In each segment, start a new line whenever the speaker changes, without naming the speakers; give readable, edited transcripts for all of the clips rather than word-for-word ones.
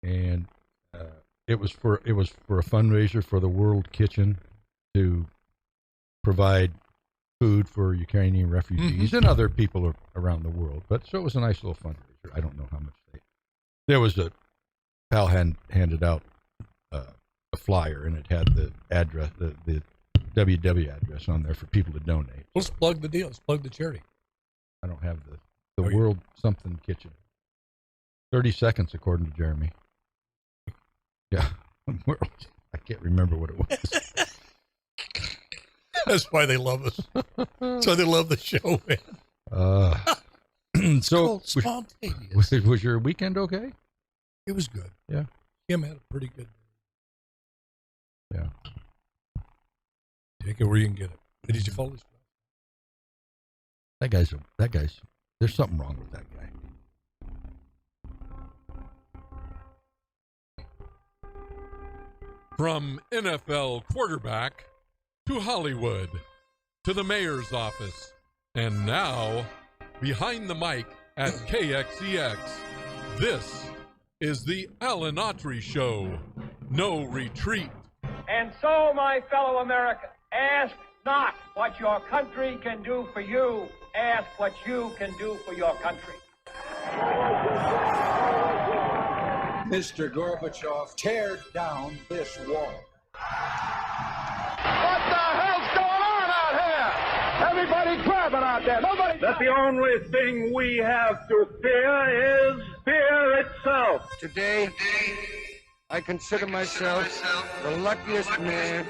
and it was for a fundraiser for the World Kitchen to provide food for Ukrainian refugees and other people around the world. But so it was a nice little fundraiser. I don't know how much there was a pal handed out a flyer, and it had the address, the WW address on there for people to donate.
Let's plug the deal. Let's plug the charity.
I don't have the World something kitchen. 30 seconds, according to Jeremy. Yeah, I can't remember what it was.
That's why they love us. That's why they love the show, man.
So,
spontaneous.
Was your weekend okay?
It was good.
Yeah.
Kim had a pretty good.
Yeah.
Take it where you can get it. Did you follow this?
That guy's. There's something wrong with that guy.
From NFL quarterback to Hollywood to the mayor's office, and now behind the mic at KXEX, this is the Alan Autry Show. No retreat.
And so, my fellow Americans, ask not what your country can do for you. Ask what you can do for your country.
Mr. Gorbachev, tear down this wall.
What the hell's going on out here? Everybody grabbing out there. Nobody.
That the only thing we have to fear is fear itself.
Today, I consider myself the luckiest man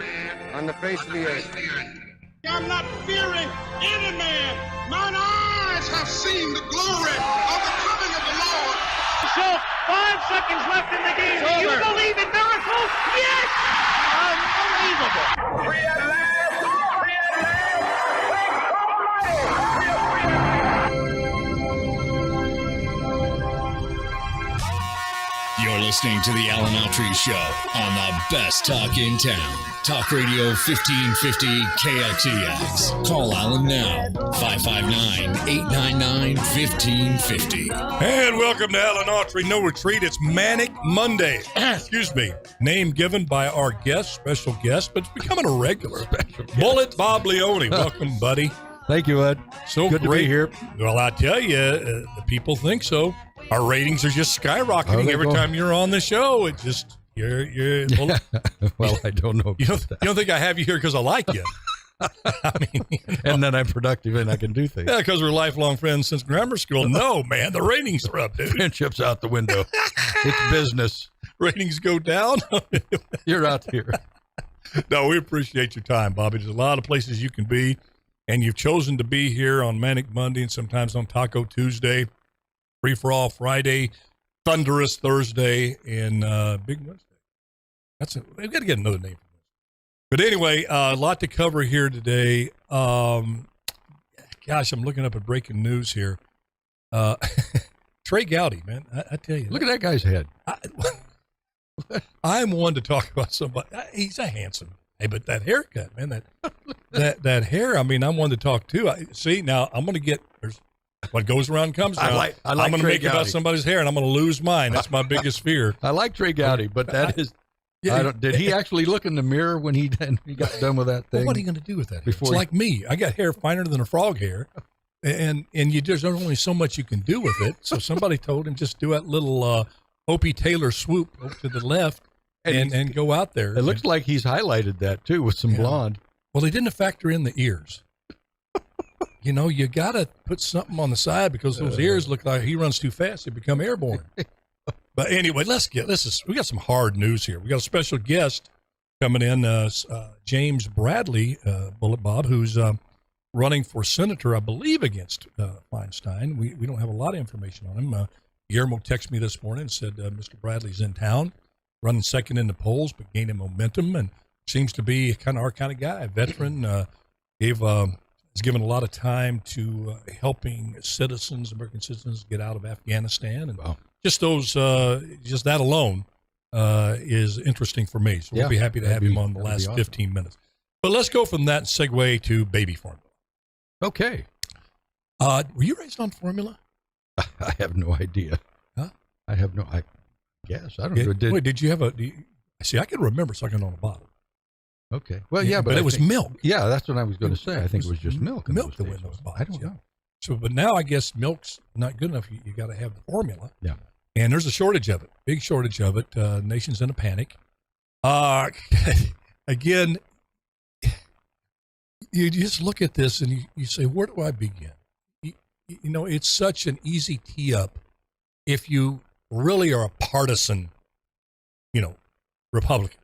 on the face of the earth.
I'm not fearing any man. Mine eyes have seen the glory of the coming of the Lord.
So, 5 seconds left in the game. Do you believe in miracles? Yes! Unbelievable. Free at last! Free at last! Thank God Almighty!
You're listening to the Alan Autry Show on the best talk in town. Talk Radio 1550 KXEX. Call Alan now, 559-899-1550.
And welcome to Alan Autry No Retreat. It's Manic Monday. Excuse me. Name given by our guest, special guest, but it's becoming a regular. Bullet Bob Leone. Welcome, buddy.
Thank you, Ed.
So
good
great
to be here.
Well, I tell you, the people think so. Our ratings are just skyrocketing every time you're on the show. It just...
Well, I don't know.
You don't think I have you here because I like you? I mean,
and then I'm productive and I can do things.
Yeah, because we're lifelong friends since grammar school. No, man, the ratings are up, dude.
Friendship's out the window. It's business.
Ratings go down.
You're out here.
No, we appreciate your time, Bobby. There's a lot of places you can be, and you've chosen to be here on Manic Monday and sometimes on Taco Tuesday, Free for All Friday, Thunderous Thursday, and Big Wednesday. We've got to get another name for this. But anyway, a lot to cover here today. Gosh, I'm looking up at breaking news here. Trey Gowdy, man, I tell you.
Look at that guy's head.
I'm one to talk about somebody. He's a handsome. Hey, but that haircut, man, that hair, I mean, I'm one to talk to. See, now I'm going to get, what goes around comes around. I'm going to make it about somebody's hair, and I'm going to lose mine. That's my biggest fear.
I like Trey Gowdy, but that is... Yeah, did he actually look in the mirror when he got done with that thing?
Well, what are you going to do with that? It's like me. I got hair finer than a frog hair, and there's only so much you can do with it. So somebody told him just do that little Opie Taylor swoop over to the left and go out there.
It looks like he's highlighted that too with some blonde.
Well, they didn't factor in the ears. You got to put something on the side because those ears look like he runs too fast. They become airborne. But anyway, we got some hard news here. We got a special guest coming in, James Bradley, Bullet Bob, who's running for senator, I believe, against Feinstein. We don't have a lot of information on him. Guillermo texted me this morning and said Mr. Bradley's in town, running second in the polls, but gaining momentum, and seems to be kind of our kind of guy, a veteran. Has given a lot of time to helping American citizens, get out of Afghanistan, and just that alone is interesting for me. So we'll be happy to have him on the last 15 minutes. But let's go from that and segue to baby formula.
Okay.
Were you raised on formula?
I have no idea.
Huh?
I have no. guess. I don't know.
Wait, did you have see, I can remember sucking on a bottle.
Okay. Well, yeah, but
it was milk.
Yeah, that's what I was going to say. I think it was just milk.
Milk that went in those bottles.
I don't know.
So, but now I guess milk's not good enough. You got to have the formula.
Yeah.
And there's a shortage of it, big shortage of it. Nation's in a panic. Again, you just look at this and you say, where do I begin? You know, it's such an easy tee up if you really are a partisan, Republican.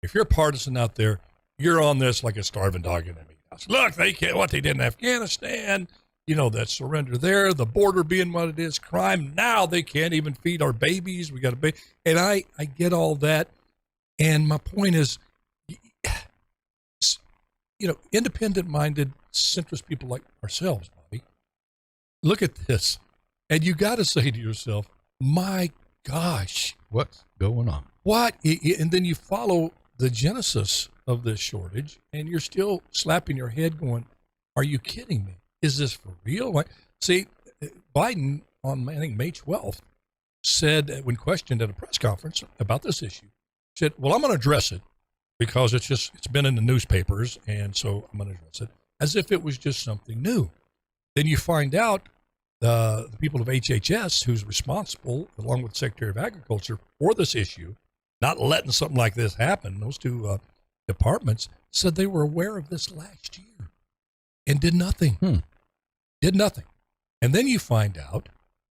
If you're a partisan out there, you're on this like a starving dog in a meat house. Look, they can't, what they did in Afghanistan, that surrender there, the border being what it is, crime. Now they can't even feed our babies. We got to be, and I get all that. And my point is, independent-minded, centrist people like ourselves, Bobby, look at this, and you got to say to yourself, my gosh,
what's going on?
What? And then you follow the genesis of this shortage, and you're still slapping your head going, are you kidding me? Is this for real? See, Biden on, I think, May 12th said, when questioned at a press conference about this issue, said, well, I'm going to address it because it's been in the newspapers, and so I'm going to address it as if it was just something new. Then you find out the people of HHS, who's responsible, along with the Secretary of Agriculture, for this issue, not letting something like this happen, those two departments said they were aware of this last year and did nothing. Did nothing. And then you find out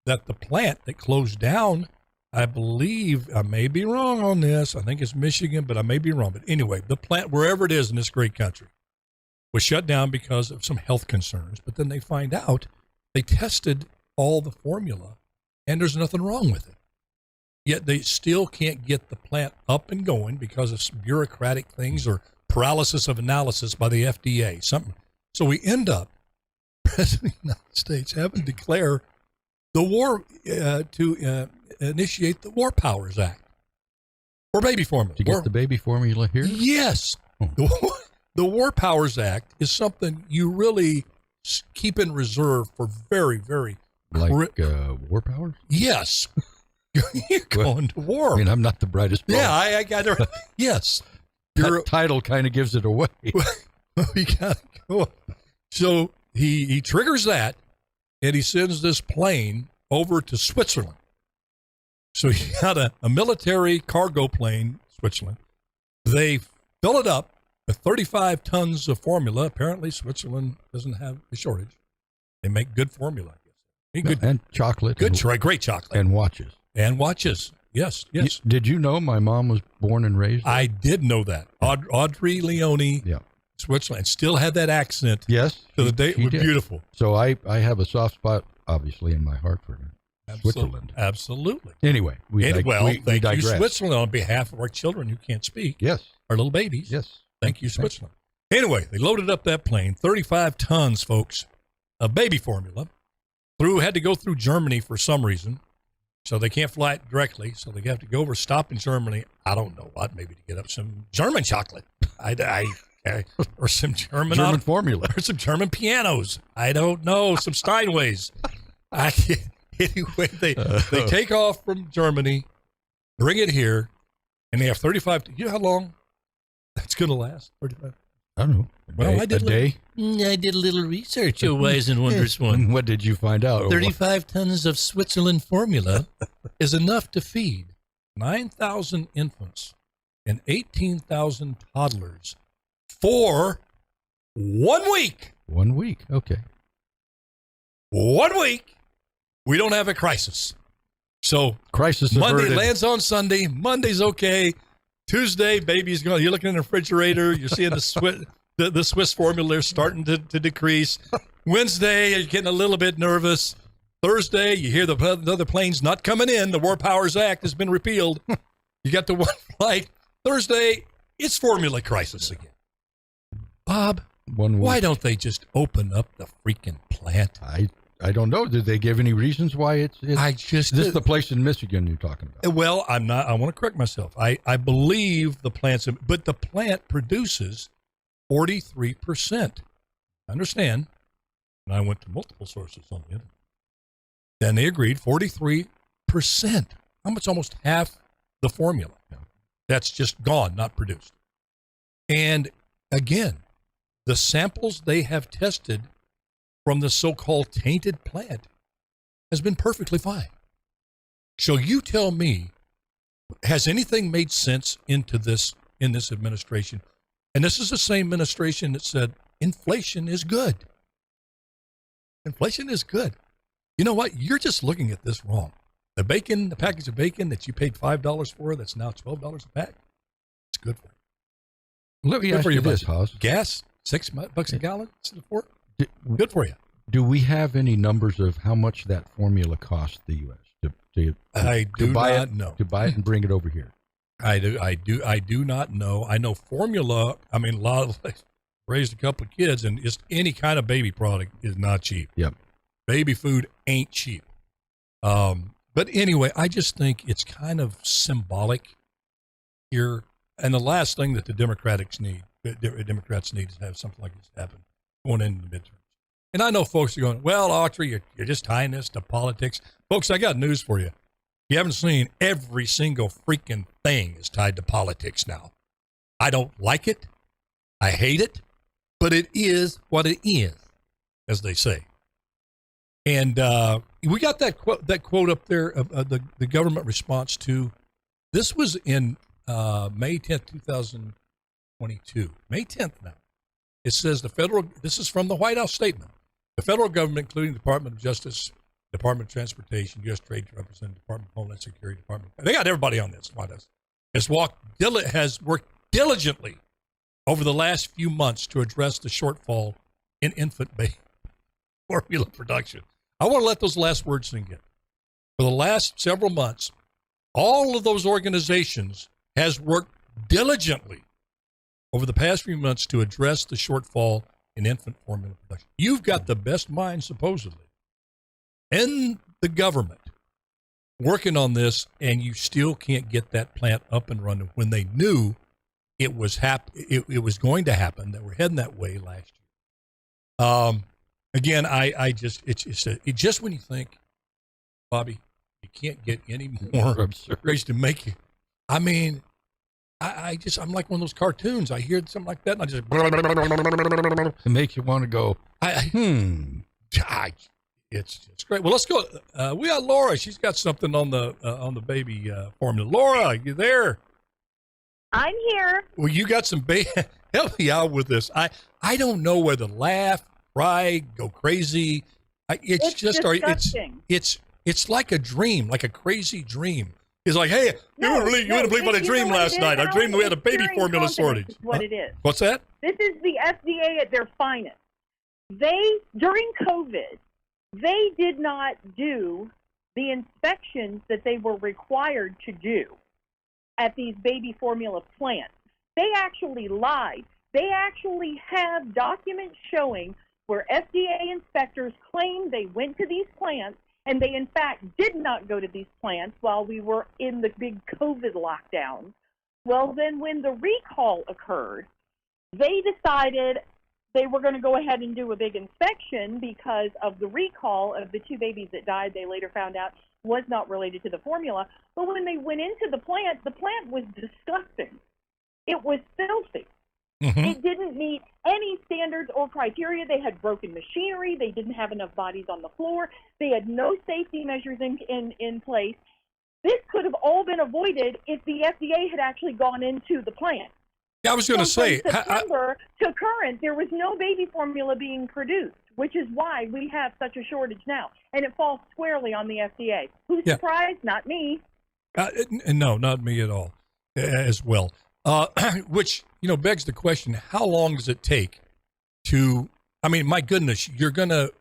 that the plant that closed down, I believe, I may be wrong on this, I think it's Michigan, but I may be wrong. But anyway, the plant, wherever it is in this great country, was shut down because of some health concerns. But then they find out they tested all the formula, and there's nothing wrong with it. Yet they still can't get the plant up and going because of some bureaucratic things or paralysis of analysis by the FDA. Something. So we end up, President of the United States having to declare the war to initiate the War Powers Act for baby formula.
To get the baby formula here?
Yes. The War Powers Act is something you really keep in reserve for very, very...
Like war powers?
Yes. You're going to war.
I mean, I'm not the brightest.
Yeah, I got it. Yes.
Your title kind of gives it away.
We got to go. So he triggers that, and he sends this plane over to Switzerland. So he got a military cargo plane, Switzerland. They fill it up with 35 tons of formula. Apparently, Switzerland doesn't have a shortage. They make good formula, I guess. Good,
and chocolate.
Great chocolate.
And watches.
And watches. Yes.
Did you know my mom was born and raised there?
I did know that. Autry, Leone, Switzerland. Still had that accent.
Yes.
To the day. It was beautiful.
So I have a soft spot, obviously, in my heart for Switzerland.
Absolutely.
Anyway, we
thank
digress.
you, Switzerland, on behalf of our children who can't speak.
Yes.
Our little babies.
Yes.
Thank you, Switzerland. Anyway, they loaded up that plane, 35 tons, folks, of baby formula. Had to go through Germany for some reason. So they can't fly it directly. So they have to go over, stop in Germany. I don't know what, maybe to get up some German chocolate. Or some German
formula.
Or some German pianos. I don't know. Some Steinways. Anyway, they take off from Germany, bring it here, and they have 35. You know how long that's going to last? 35.
I don't know.
I did
a little research, oh wise and wondrous one.
What did you find out?
35 tons of Switzerland formula
is enough to feed 9,000 infants and 18,000 toddlers for 1 week.
1 week. Okay.
1 week. We don't have a crisis. So
crisis
Monday
averted.
Lands on Sunday. Monday's okay. Tuesday, baby's going. You're looking in the refrigerator. You're seeing the Swiss formula starting to decrease. Wednesday, you're getting a little bit nervous. Thursday, you hear the other plane's not coming in. The War Powers Act has been repealed. You got the one flight. Thursday, it's formula crisis again. Bob, why don't they just open up the freaking plant?
I don't know. Did they give any reasons why it's this is the place in Michigan you're talking about?
Well, I'm not. I want to correct myself. I believe the plant's, but the plant produces 43%. Understand? And I went to multiple sources on the internet. Then they agreed 43%. almost half the formula that's just gone, not produced. And again, the samples they have tested from the so-called tainted plant has been perfectly fine. So you tell me, has anything made sense in this administration? And this is the same administration that said inflation is good. Inflation is good. You know what? You're just looking at this wrong. The package of bacon that you paid $5 for, that's now $12 a pack. It's good for you.
Let me
Good
ask
for
you
your
this,
budget.
Hoss.
Gas, $6 a gallon instead of $4. Good for you.
Do we have any numbers of how much that formula costs the U.S.
I do not know.
To buy it and bring it over here?
I do not know. I know formula. I mean, a lot of raised a couple of kids, and just any kind of baby product is not cheap.
Yep.
Baby food ain't cheap. But anyway, I just think it's kind of symbolic here. And the last thing that the Democrats need is to have something like this happen going into the midterms. And I know folks are going, well, Autry, you're just tying this to politics. Folks, I got news for you. You haven't seen every single freaking thing is tied to politics now. I don't like it. I hate it. But it is what it is, as they say. And we got that quote up there of the government response to, this was in May 10th, 2022. May 10th now. It says this is from the White House statement. The federal government, including the Department of Justice, Department of Transportation, U.S. Trade Representative, Department of Homeland Security, they got everybody on this. White House has worked diligently over the last few months to address the shortfall in infant baby formula production. I want to let those last words sink in. For the last several months, all of those organizations has worked diligently over the past few months to address the shortfall in infant formula production. You've got the best minds, supposedly, in the government working on this, and you still can't get that plant up and running when they knew it was it was going to happen, that we're heading that way last year. Again, it's just when you think, Bobby, you can't get any more
absurd
ways to make you. I mean, I'm like one of those cartoons. I hear something like that, and I just
it makes you want to go.
It's great. Well, let's go. We got Laura. She's got something on the baby formula. Laura, you there?
I'm here.
Well, you got some help me out with this. I don't know whether to laugh, cry, go crazy. It's just
disgusting.
It's like a dream, like a crazy dream. It's like, hey, you wouldn't believe what I dreamed last night. I dreamed we had a baby formula shortage.
What it is.
What's that?
This is the FDA at their finest. During COVID, they did not do the inspections that they were required to do at these baby formula plants. They actually lied. They actually have documents showing where FDA inspectors claimed they went to these plants, and they, in fact, did not go to these plants while we were in the big COVID lockdown. Well, then when the recall occurred, they decided they were going to go ahead and do a big inspection because of the recall of the 2 babies that died. They later found out was not related to the formula. But when they went into the plant was disgusting. It was filthy. Mm-hmm. It didn't meet any standards or criteria. They had broken machinery. They didn't have enough bodies on the floor. They had no safety measures in place. This could have all been avoided if the FDA had actually gone into the plant.
I was going to say,
from September to current, there was no baby formula being produced, which is why we have such a shortage now. And it falls squarely on the FDA. Who's surprised? Not me.
No, not me at all as well. Which, begs the question, how long does it take to, my goodness, you're going to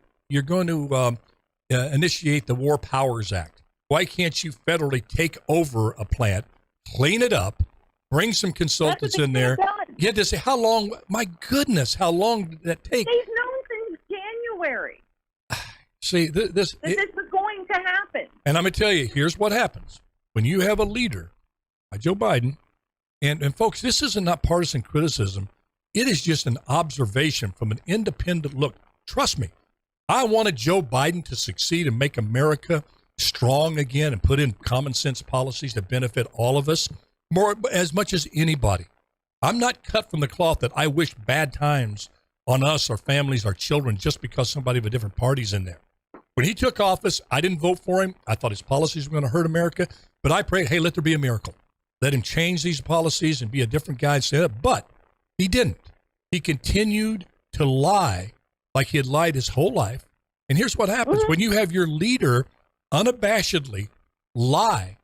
initiate the War Powers Act. Why can't you federally take over a plant, clean it up, bring some consultants in there? Get to say, how long, my goodness, how long did that take?
They've known since January.
See, this
is going to happen.
And I'm going to tell you, here's what happens. When you have a leader, like Joe Biden, and folks, this isn't not partisan criticism. It is just an observation from an independent look. Trust me, I wanted Joe Biden to succeed and make America strong again and put in common sense policies that benefit all of us more as much as anybody. I'm not cut from the cloth that I wish bad times on us, our families, our children, just because somebody of a different party's in there. When he took office, I didn't vote for him. I thought his policies were going to hurt America, but I prayed, hey, let there be a miracle. Let him change these policies and be a different guy instead of, but he didn't. He continued to lie like he had lied his whole life. And here's what happens. When you have your leader unabashedly lie,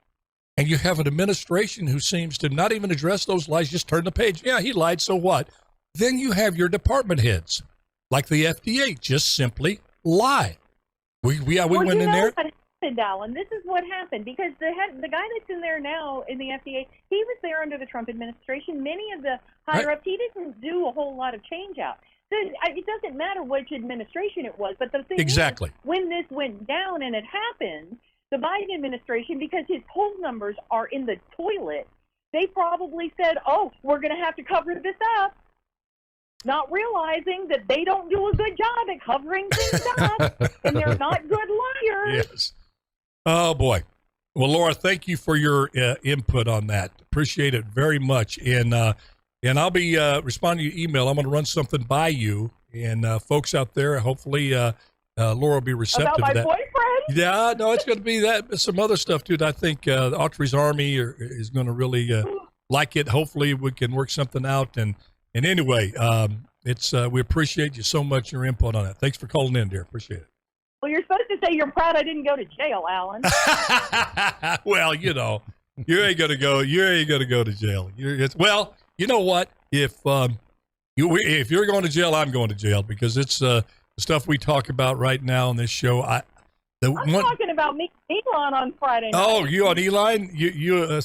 and you have an administration who seems to not even address those lies, just turn the page. Yeah, he lied, so what? Then you have your department heads, like the FDA, just simply lie. We went in there.
What happened, Alan? This is what happened, because the guy that's in there now in the FDA, he was there under the Trump administration. Many of the higher-ups, he didn't do a whole lot of change-out. So it doesn't matter which administration it was, but the thing is, when this went down and it happened, the Biden administration, because his poll numbers are in the toilet, they probably said, oh, we're going to have to cover this up, not realizing that they don't do a good job at covering things up, and they're not good liars.
Yes. Oh, boy. Well, Laura, thank you for your input on that. Appreciate it very much. And I'll be responding to your email. I'm going to run something by you. And folks out there, hopefully Laura will be receptive
to that.
About my boyfriend? Yeah, no, it's going to be that. Some other stuff, too. I think Autry's Army is going to really like it. Hopefully we can work something out. And anyway, we appreciate you so much, your input on that. Thanks for calling in, dear. Appreciate it.
Well, you're supposed to say you're proud I didn't go to jail, Alan.
Well, you ain't gonna go. You ain't gonna go to jail. Well, you know what? If you're going to jail, I'm going to jail, because it's the stuff we talk about right now on this show. I'm
talking about me and Elon on Friday night.
Oh, you on Elon? You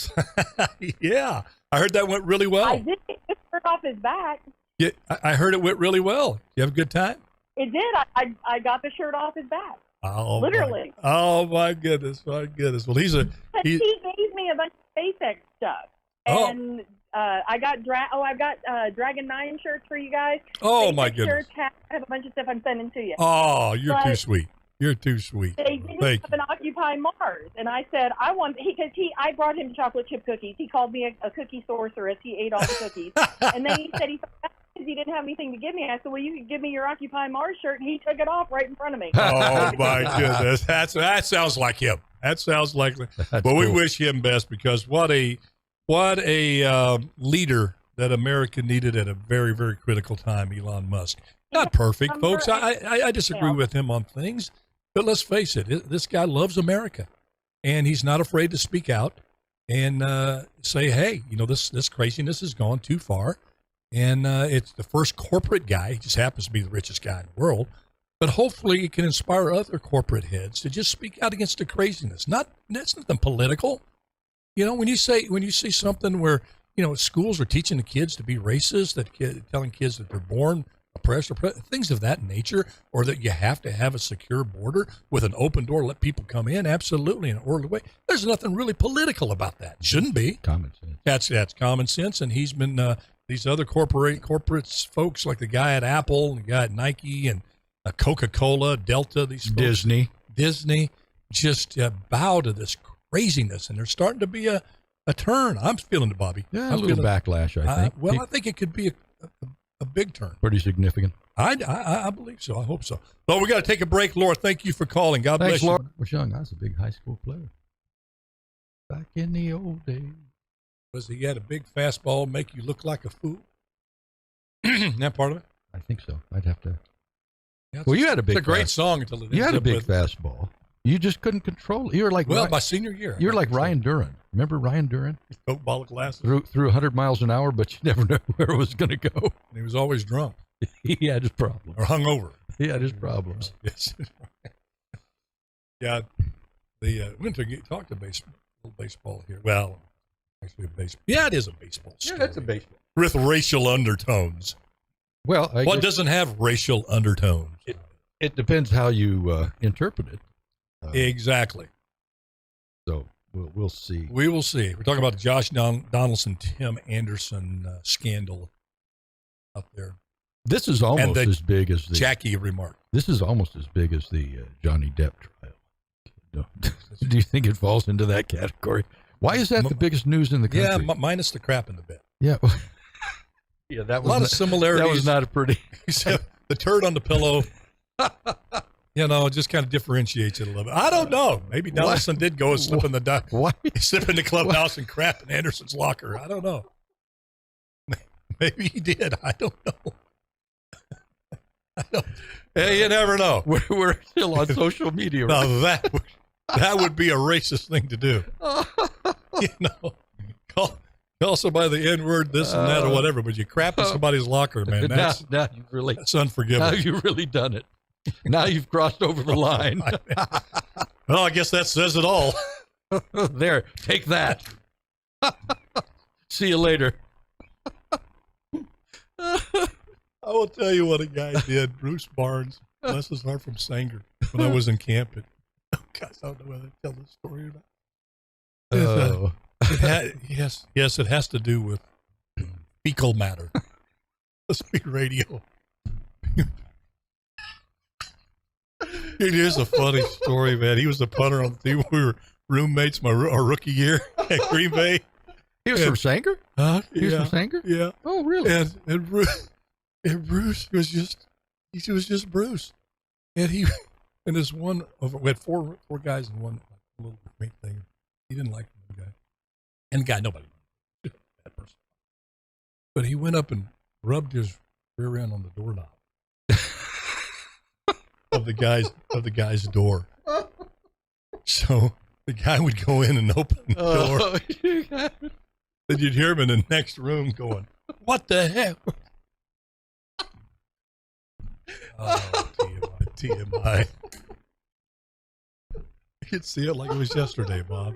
yeah. I heard that went really well.
I did get the shirt off his back.
Yeah, I heard it went really well. You have a good time?
It did. I got the shirt off his back.
Oh,
literally.
My goodness. Well, he
gave me a bunch of SpaceX stuff, and I got I've got Dragon 9 shirts for you guys.
Oh,
SpaceX
I goodness.
Shirts, I have a bunch of stuff I'm sending to you.
Oh, you're too sweet. You're too sweet.
They didn't have an Occupy Mars, and I said I brought him chocolate chip cookies. He called me a cookie sorceress. He ate all the cookies, and then he said he didn't have anything to give me. I said, well, you could give me your Occupy Mars shirt, and he took it off right in front of me.
Oh my goodness, that sounds like him. That sounds like. But cool. We wish him best, because what a leader that America needed at a very, very critical time. Elon Musk, not perfect, folks. I disagree with him on things. But let's face it, this guy loves America, and he's not afraid to speak out and say, hey, this craziness has gone too far. And it's the first corporate guy. He just happens to be the richest guy in the world. But hopefully it can inspire other corporate heads to just speak out against the craziness. It's nothing political. When you see something where, schools are teaching the kids to be racist, telling kids that they're born oppressed, things of that nature, or that you have to have a secure border with an open door, let people come in, absolutely, in an orderly way. There's nothing really political about that. Shouldn't be.
Common sense.
That's common sense, and he's been these other corporates folks, like the guy at Apple, and the guy at Nike, and Coca-Cola, Delta, these folks, Disney, just bow to this craziness, and there's starting to be a turn. I'm feeling it, Bobby.
Yeah, a little backlash, I think.
I think it could be a big turn.
Pretty significant.
I believe so. I hope so. Well, we got to take a break. Laura, thank you for calling. God bless you.
Laura. I was young. I was a big high school player back in the old days.
Was he had a big fastball, make you look like a fool? That part of it?
I think so. I'd have to.
Yeah,
you had a big.
It's a great song until it.
You had a big fastball. You just couldn't control it. You were like
my senior year.
You're like Ryan Duran. Remember Ryan Duran?
Coke bottle glasses.
Through 100 miles an hour, but you never knew where it was going to go.
And he was always drunk.
He had his problems.
Or hungover.
He had his problems.
Yes. Yeah. The winter talk to baseball here. Well, actually a baseball. Yeah, it is a baseball story.
Yeah, that's a baseball.
With racial undertones.
Well,
what doesn't have racial undertones?
It depends how you interpret it.
Exactly.
So we'll see.
We will see. We're talking about the Josh Donaldson, Tim Anderson scandal out there.
This is almost as big as the
Jackie remark.
This is almost as big as the Johnny Depp trial. though. Do you think it falls into that category? Why is that the biggest news in the country?
Yeah, minus the crap in the bed.
Yeah. Yeah, that was
a lot of similarities.
That was not a pretty.
The turd on the pillow, just kind of differentiates it a little bit. I don't know. Maybe Donaldson did go and slip in the clubhouse and crap in Anderson's locker. I don't know. Maybe he did. I don't know. Hey, you never know.
We're still on social media.
Now
Right?
that would be a racist thing to do. Call somebody the N-word, this and that, or whatever, but you crap in somebody's locker, man. That's unforgivable.
Now you've really done it. Now you've crossed over the line.
Well, I guess that says it all.
There, take that. See you later.
I will tell you what a guy did. Bruce Barnes, bless his heart, from Sanger, when I was in camp. Gosh, I don't know whether to tell this story or not. Yes, it has to do with fecal matter. Speed radio. It is a funny story, man. He was the punter on the team. We were roommates our rookie year at Green Bay.
He was from Sanger? He was from Sanger?
Yeah.
Oh, really?
And Bruce was just Bruce. And we had four guys in one little mate thing. He didn't like the guy. And the guy, nobody knew that person. But he went up and rubbed his rear end on the doorknob of the guy's door. So the guy would go in and open the door. Then you'd hear him in the next room going, "What the hell?" Oh, TMI. You could see it like it was yesterday, Bob.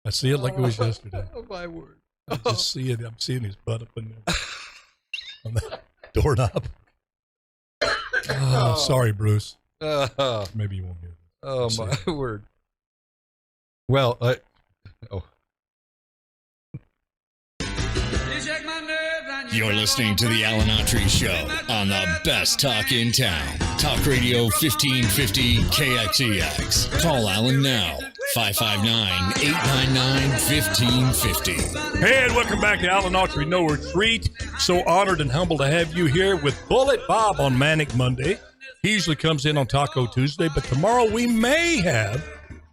I see it like it was yesterday.
Oh, my word.
I just see it. I'm seeing his butt up in there on the doorknob. Oh, sorry, Bruce. Maybe you won't hear this.
Oh, my word. Well,
You're listening to the Alan Autry Show on the best talk in town. Talk Radio 1550 KXEX. Call Alan now. 559-899-1550.
Hey, and welcome back to Alan Autry No Retreat. So honored and humbled to have you here with Bullet Bob on Manic Monday. He usually comes in on Taco Tuesday, but tomorrow we may have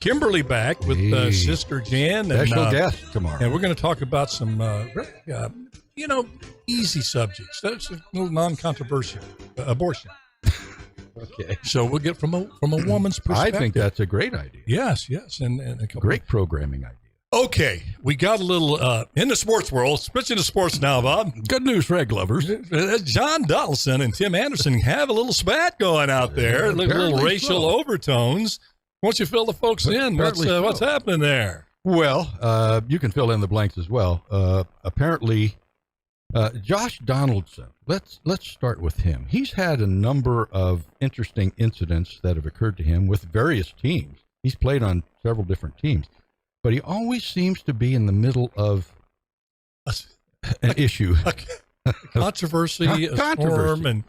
Kimberly back with Sister Jan.
Special guest tomorrow.
And we're going to talk about some, easy subjects. That's a little non-controversial. Abortion.
Okay.
So we'll get from a woman's perspective.
I think that's a great idea.
Yes. And a
great programming idea.
Okay, we got a little in the sports world. Switching to sports now, Bob.
Good news for egg lovers.
John Donaldson and Tim Anderson have a little spat going out there. Little racial overtones. Why don't you fill the folks in? What's happening there?
Well, you can fill in the blanks as well. Apparently, Josh Donaldson. Let's start with him. He's had a number of interesting incidents that have occurred to him with various teams. He's played on several different teams, but he always seems to be in the middle of an issue,
a controversy, a storm, and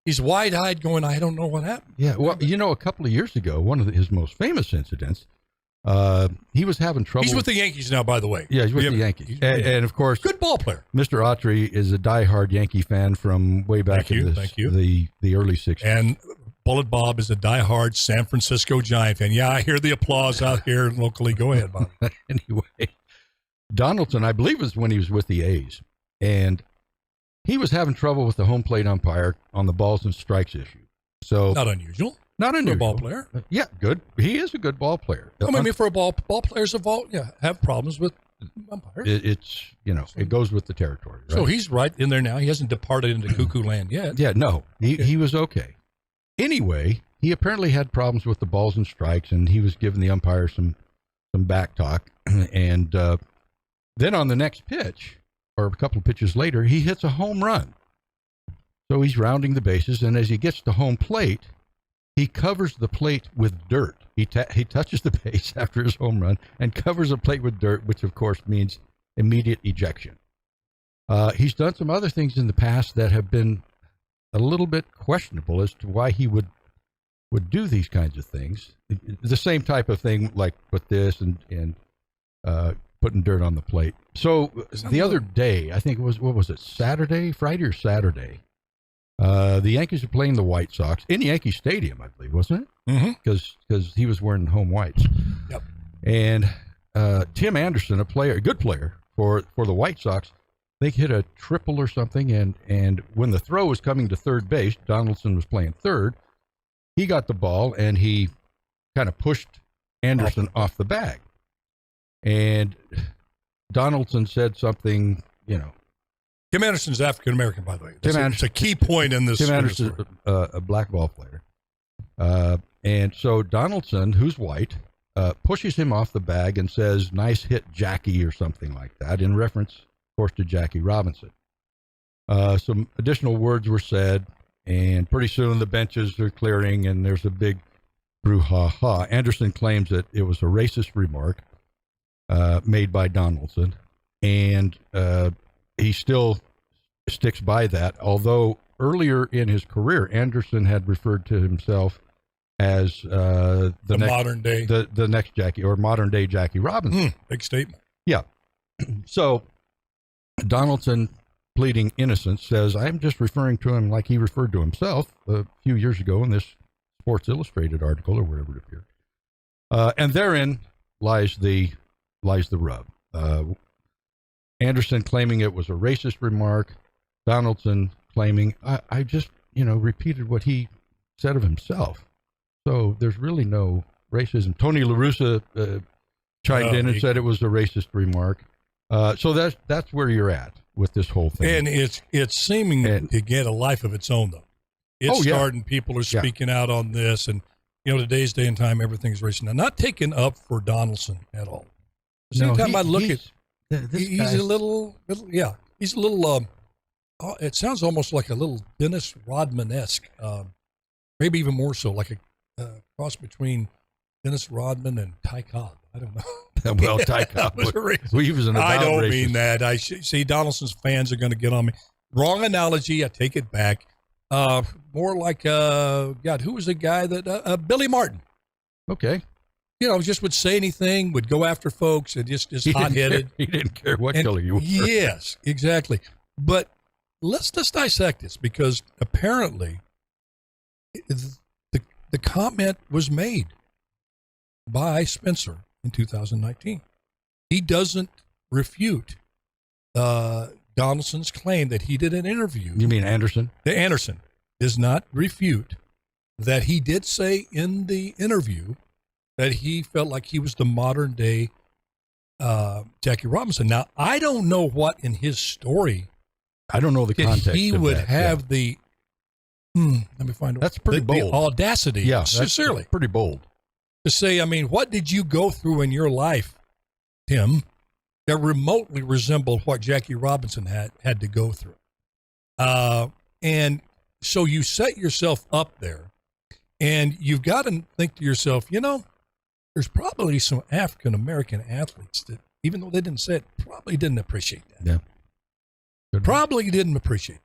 he's wide-eyed, going, "I don't know what happened."
Yeah, well, a couple of years ago, one of his most famous incidents. He was having trouble.
He's with the Yankees now, by the way.
Yeah, he's with the Yankees. And of course,
good ball player.
Mr. Autry is a diehard Yankee fan from way back in the early 60s.
And Bullet Bob is a diehard San Francisco Giant fan. Yeah, I hear the applause out here locally. Go ahead, Bob.
Anyway, Donaldson, I believe, was when he was with the A's. And he was having trouble with the home plate umpire on the balls and strikes issue. So
not unusual.
Not a
ball player.
Yeah, good. He is a good ball player.
For a ball players have problems with umpires.
It goes with the territory. Right?
So he's right in there now. He hasn't departed into cuckoo land yet.
Yeah, no, he was okay. Anyway, he apparently had problems with the balls and strikes, and he was giving the umpire some back talk. And then on the next pitch, or a couple of pitches later, he hits a home run. So he's rounding the bases, and as he gets to home plate, he covers the plate with dirt. He touches the base after his home run and covers the plate with dirt, which of course means immediate ejection. He's done some other things in the past that have been a little bit questionable as to why he would would do these kinds of things. The same type of thing, like put this and putting dirt on the plate. So the other day, I think it was, what was it, Friday or Saturday? The Yankees are playing the White Sox in Yankee Stadium, I believe, wasn't it? Because he was wearing home whites.
Yep.
And Tim Anderson, a good player for the White Sox, they hit a triple or something, and when the throw was coming to third base, Donaldson was playing third. He got the ball and he kind of pushed Anderson off the bag. And Donaldson said something,
Tim Anderson's African American, by the way.
Tim
It's a key point in this.
Tim Anderson, a black ball player. And so Donaldson, who's white, pushes him off the bag and says, "Nice hit, Jackie," or something like that, in reference, of course, to Jackie Robinson. Some additional words were said, and pretty soon the benches are clearing, and there's a big brouhaha. Anderson claims that it was a racist remark made by Donaldson, and he still sticks by that, although earlier in his career, Anderson had referred to himself as the
modern day,
the next Jackie, or modern day Jackie Robinson.
Big statement.
Yeah. So Donaldson, pleading innocence, says, "I'm just referring to him like he referred to himself a few years ago in this Sports Illustrated article," or wherever it appeared. And therein lies the rub. Anderson claiming it was a racist remark. Donaldson claiming, I just, repeated what he said of himself. So there's really no racism. Tony La Russa chimed in and said it was a racist remark. So that's where you're at with this whole thing.
And it's seeming to get a life of its own, though. It's starting. People are speaking out on this, and today's day and time, everything's racist. Now, not taken up for Donaldson at all. Anytime I look at, he's a little, he's a little. It sounds almost like a little Dennis Rodman-esque, maybe even more so, like a cross between Dennis Rodman and Ty Cobb. I don't know.
Well, Ty Cobb was an
I don't
racist.
mean that. I see Donaldson's fans are going to get on me. Wrong analogy. I take it back. More like God, who was the guy that Billy Martin?
Okay.
Just would say anything, would go after folks, and just hot-headed.
He didn't care what color you were.
Yes, exactly. But let's just dissect this, because apparently the comment was made by Spencer in 2019. He doesn't refute Donaldson's claim that he did an interview.
You mean Anderson?
Anderson does not refute that he did say in the interview that he felt like he was the modern day Jackie Robinson. Now, I don't know what in his story.
I don't know the context.
He would have the. Let me find.
That's pretty bold.
The audacity.
Yeah,
sincerely,
pretty bold
to say. I mean, what did you go through in your life, Tim, that remotely resembled what Jackie Robinson had to go through? And so you set yourself up there, and you've got to think to yourself, there's probably some African American athletes that, even though they didn't say it, probably didn't appreciate that.
Yeah.
Probably didn't appreciate it.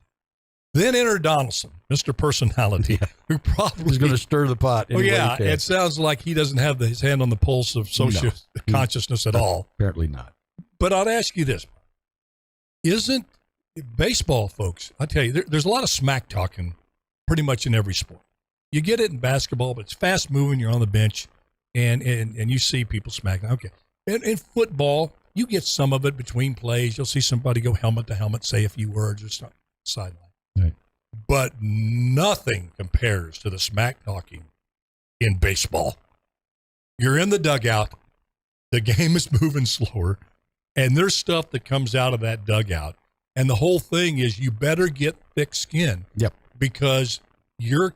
Then enter Donaldson, Mr. Personality, who probably
is going to stir the pot.
It sounds like he doesn't have his hand on the pulse of social consciousness at all.
Apparently not.
But I'll ask you this. Isn't baseball, folks, I tell you, there's a lot of smack talking pretty much in every sport. You get it in basketball, but it's fast moving. You're on the bench, and you see people smacking. Okay. And in football, you get some of it between plays. You'll see somebody go helmet to helmet, say a few words or something, sideline.
Right.
But nothing compares to the smack talking in baseball. You're in the dugout. The game is moving slower, and there's stuff that comes out of that dugout. And the whole thing is you better get thick skin.
Yep.
Because your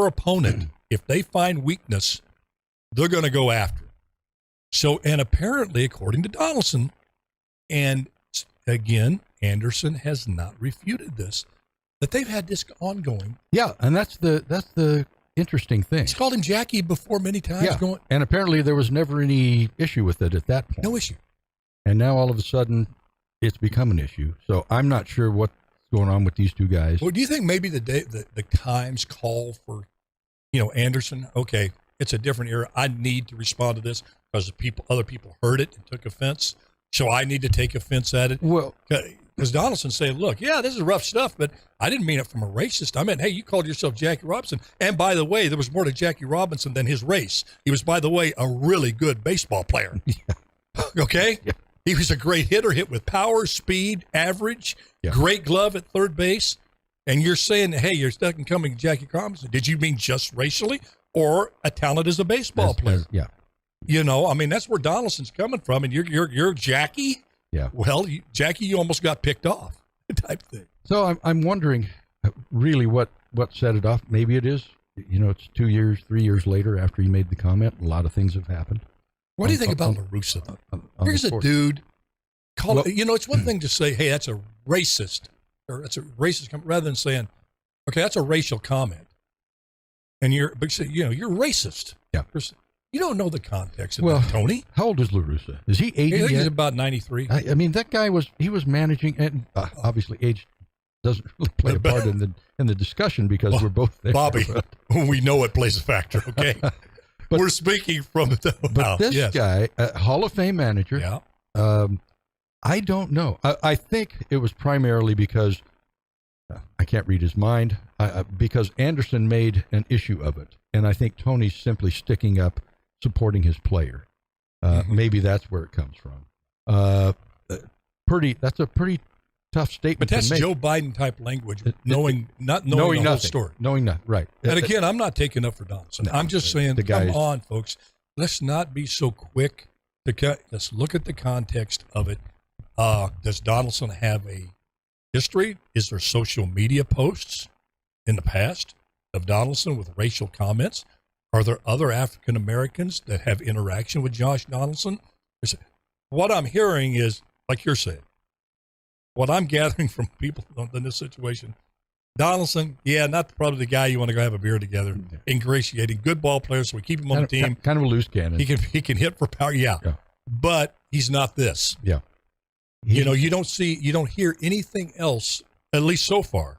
opponent, if they find weakness, they're going to go after it. So, and apparently, according to Donaldson, and again, Anderson has not refuted this, that they've had this ongoing.
Yeah, and that's the interesting thing.
He's called him Jackie before many times.
Yeah, and apparently there was never any issue with it at that point.
No issue.
And now all of a sudden, it's become an issue. So I'm not sure what's going on with these two guys.
Well, do you think maybe the Times call for Anderson, okay, it's a different era. I need to respond to this because other people heard it and took offense. So I need to take offense at it.
Well,
because Donaldson saying, look, yeah, this is rough stuff, but I didn't mean it from a racist. I meant, hey, you called yourself Jackie Robinson. And by the way, there was more to Jackie Robinson than his race. He was, by the way, a really good baseball player. Yeah. Okay? Yeah. He was a great hitter, hit with power, speed, average, great glove at third base. And you're saying, hey, you're stuck in coming Jackie Robinson. Did you mean just racially or a talent as a baseball player?
Yeah.
That's where Donaldson's coming from. And you're Jackie?
Yeah.
Well, Jackie, you almost got picked off type thing.
So I'm wondering really what set it off. Maybe it is, it's 2 years, 3 years later after he made the comment. A lot of things have happened.
What do you think about La Russa, though? Here's a dude. It's one thing to say, hey, that's a racist, or that's a racist comment, rather than saying, okay, that's a racial comment. And you're racist.
Yeah.
You don't know the context of that, Tony.
How old is La Russa? Is he 80 yet?
He's about 93.
I mean, that guy was managing, and obviously age doesn't really play a part in the discussion because we're both there.
Bobby, we know it plays a factor, okay? But we're speaking from the
But this guy, Hall of Fame manager, I don't know. I think it was primarily because I can't read his mind, because Anderson made an issue of it. And I think Tony's simply sticking up, supporting his player. Maybe that's where it comes from. That's a pretty tough statement.
But that's
to make.
Joe Biden type language, knowing the whole story.
Knowing nothing, right.
And again, I'm not taking up for Donaldson. I'm just saying, come on, folks. Let's not be so quick to cut. Let's look at the context of it. Does Donaldson have a history? Is there social media posts in the past of Donaldson with racial comments? Are there other African Americans that have interaction with Josh Donaldson? What I'm hearing is, like you're saying, what I'm gathering from people in this situation, Donaldson, not probably the guy you want to go have a beer together, ingratiating, good ball player, so we keep him on the team.
Kind of a loose cannon.
He can hit for power, but he's not this.
Yeah.
You don't hear anything else, at least so far,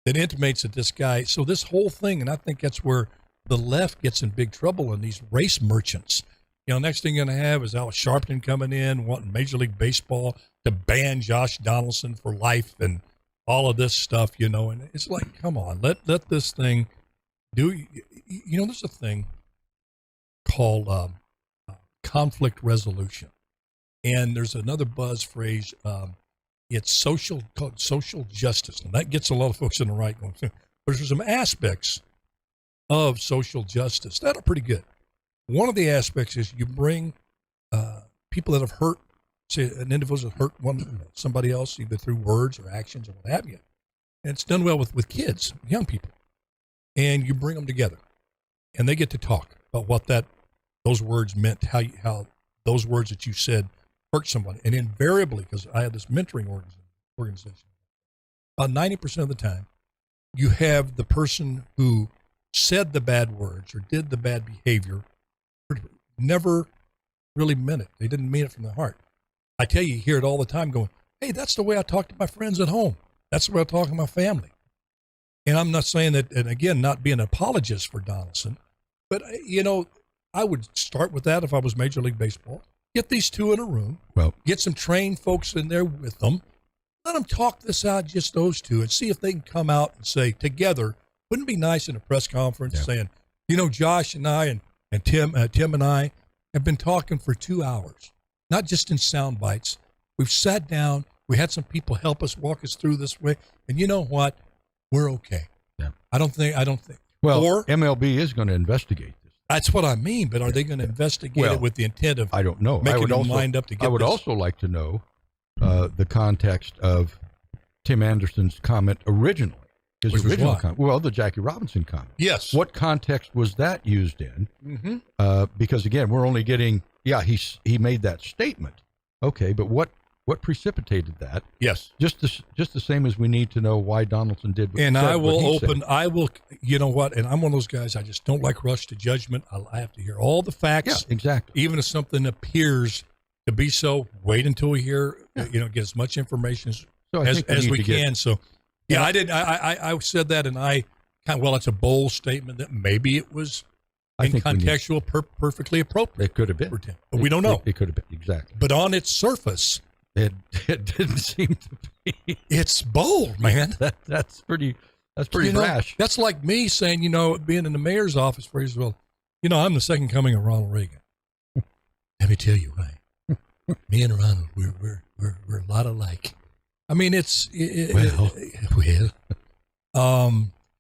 that intimates that this guy, so this whole thing, and I think that's where the left gets in big trouble in these race merchants. Next thing you're going to have is Al Sharpton coming in, wanting Major League Baseball to ban Josh Donaldson for life and all of this stuff, and it's like, come on, let this thing do, there's a thing called conflict resolution. And there's another buzz phrase, it's called social justice. And that gets a lot of folks in the right going, but there's some aspects of social justice that are pretty good. One of the aspects is you bring people that have hurt, say an individual hurt somebody else, either through words or actions or what have you. And it's done well with kids, young people. And you bring them together. And they get to talk about what those words meant, how those words that you said hurt somebody. And invariably, because I have this mentoring organization, about 90% of the time, you have the person who said the bad words or did the bad behavior never really meant it. They didn't mean it from the heart. I tell you hear it all the time going, hey, that's the way I talk to my friends at home. That's the way I talk to my family. And I'm not saying that, and again, not being an apologist for Donaldson, but, I would start with that if I was Major League Baseball. Get these two in a room.
Well,
get some trained folks in there with them. Let them talk this out, just those two, and see if they can come out and say together, wouldn't it be nice in a press conference saying, Josh and I and Tim and I have been talking for 2 hours, not just in sound bites. We've sat down. We had some people help us, walk us through this way. And you know what? We're okay.
Yeah.
I don't think.
Well, MLB is going to investigate this.
That's what I mean. But are they going to investigate it with the intent of
I don't know.
making their mind up to get
I would also like to know the context of Tim Anderson's comment originally. His original comment. Well, the Jackie Robinson comment.
Yes.
What context was that used in? Mm-hmm. Because again, we're only getting. Yeah, he made that statement. Okay, but what precipitated that?
Yes.
Just the same as we need to know why Donaldson did what he said.
And I will, you know what, and I'm one of those guys, I just don't like rush to judgment. I have to hear all the facts.
Yeah, exactly.
Even if something appears to be so, wait until we hear, get as much information as we can. So, I said that, and I well, it's a bold statement that maybe it was in contextual, perfectly appropriate.
It could have been.
But we don't know.
It could have been, exactly.
But on its surface,
it didn't seem to be.
It's bold, man.
That's pretty rash.
That's like me saying, being in the mayor's office for Israel, I'm the second coming of Ronald Reagan. Let me tell you, right? Me and Ronald, we're a lot alike. I mean,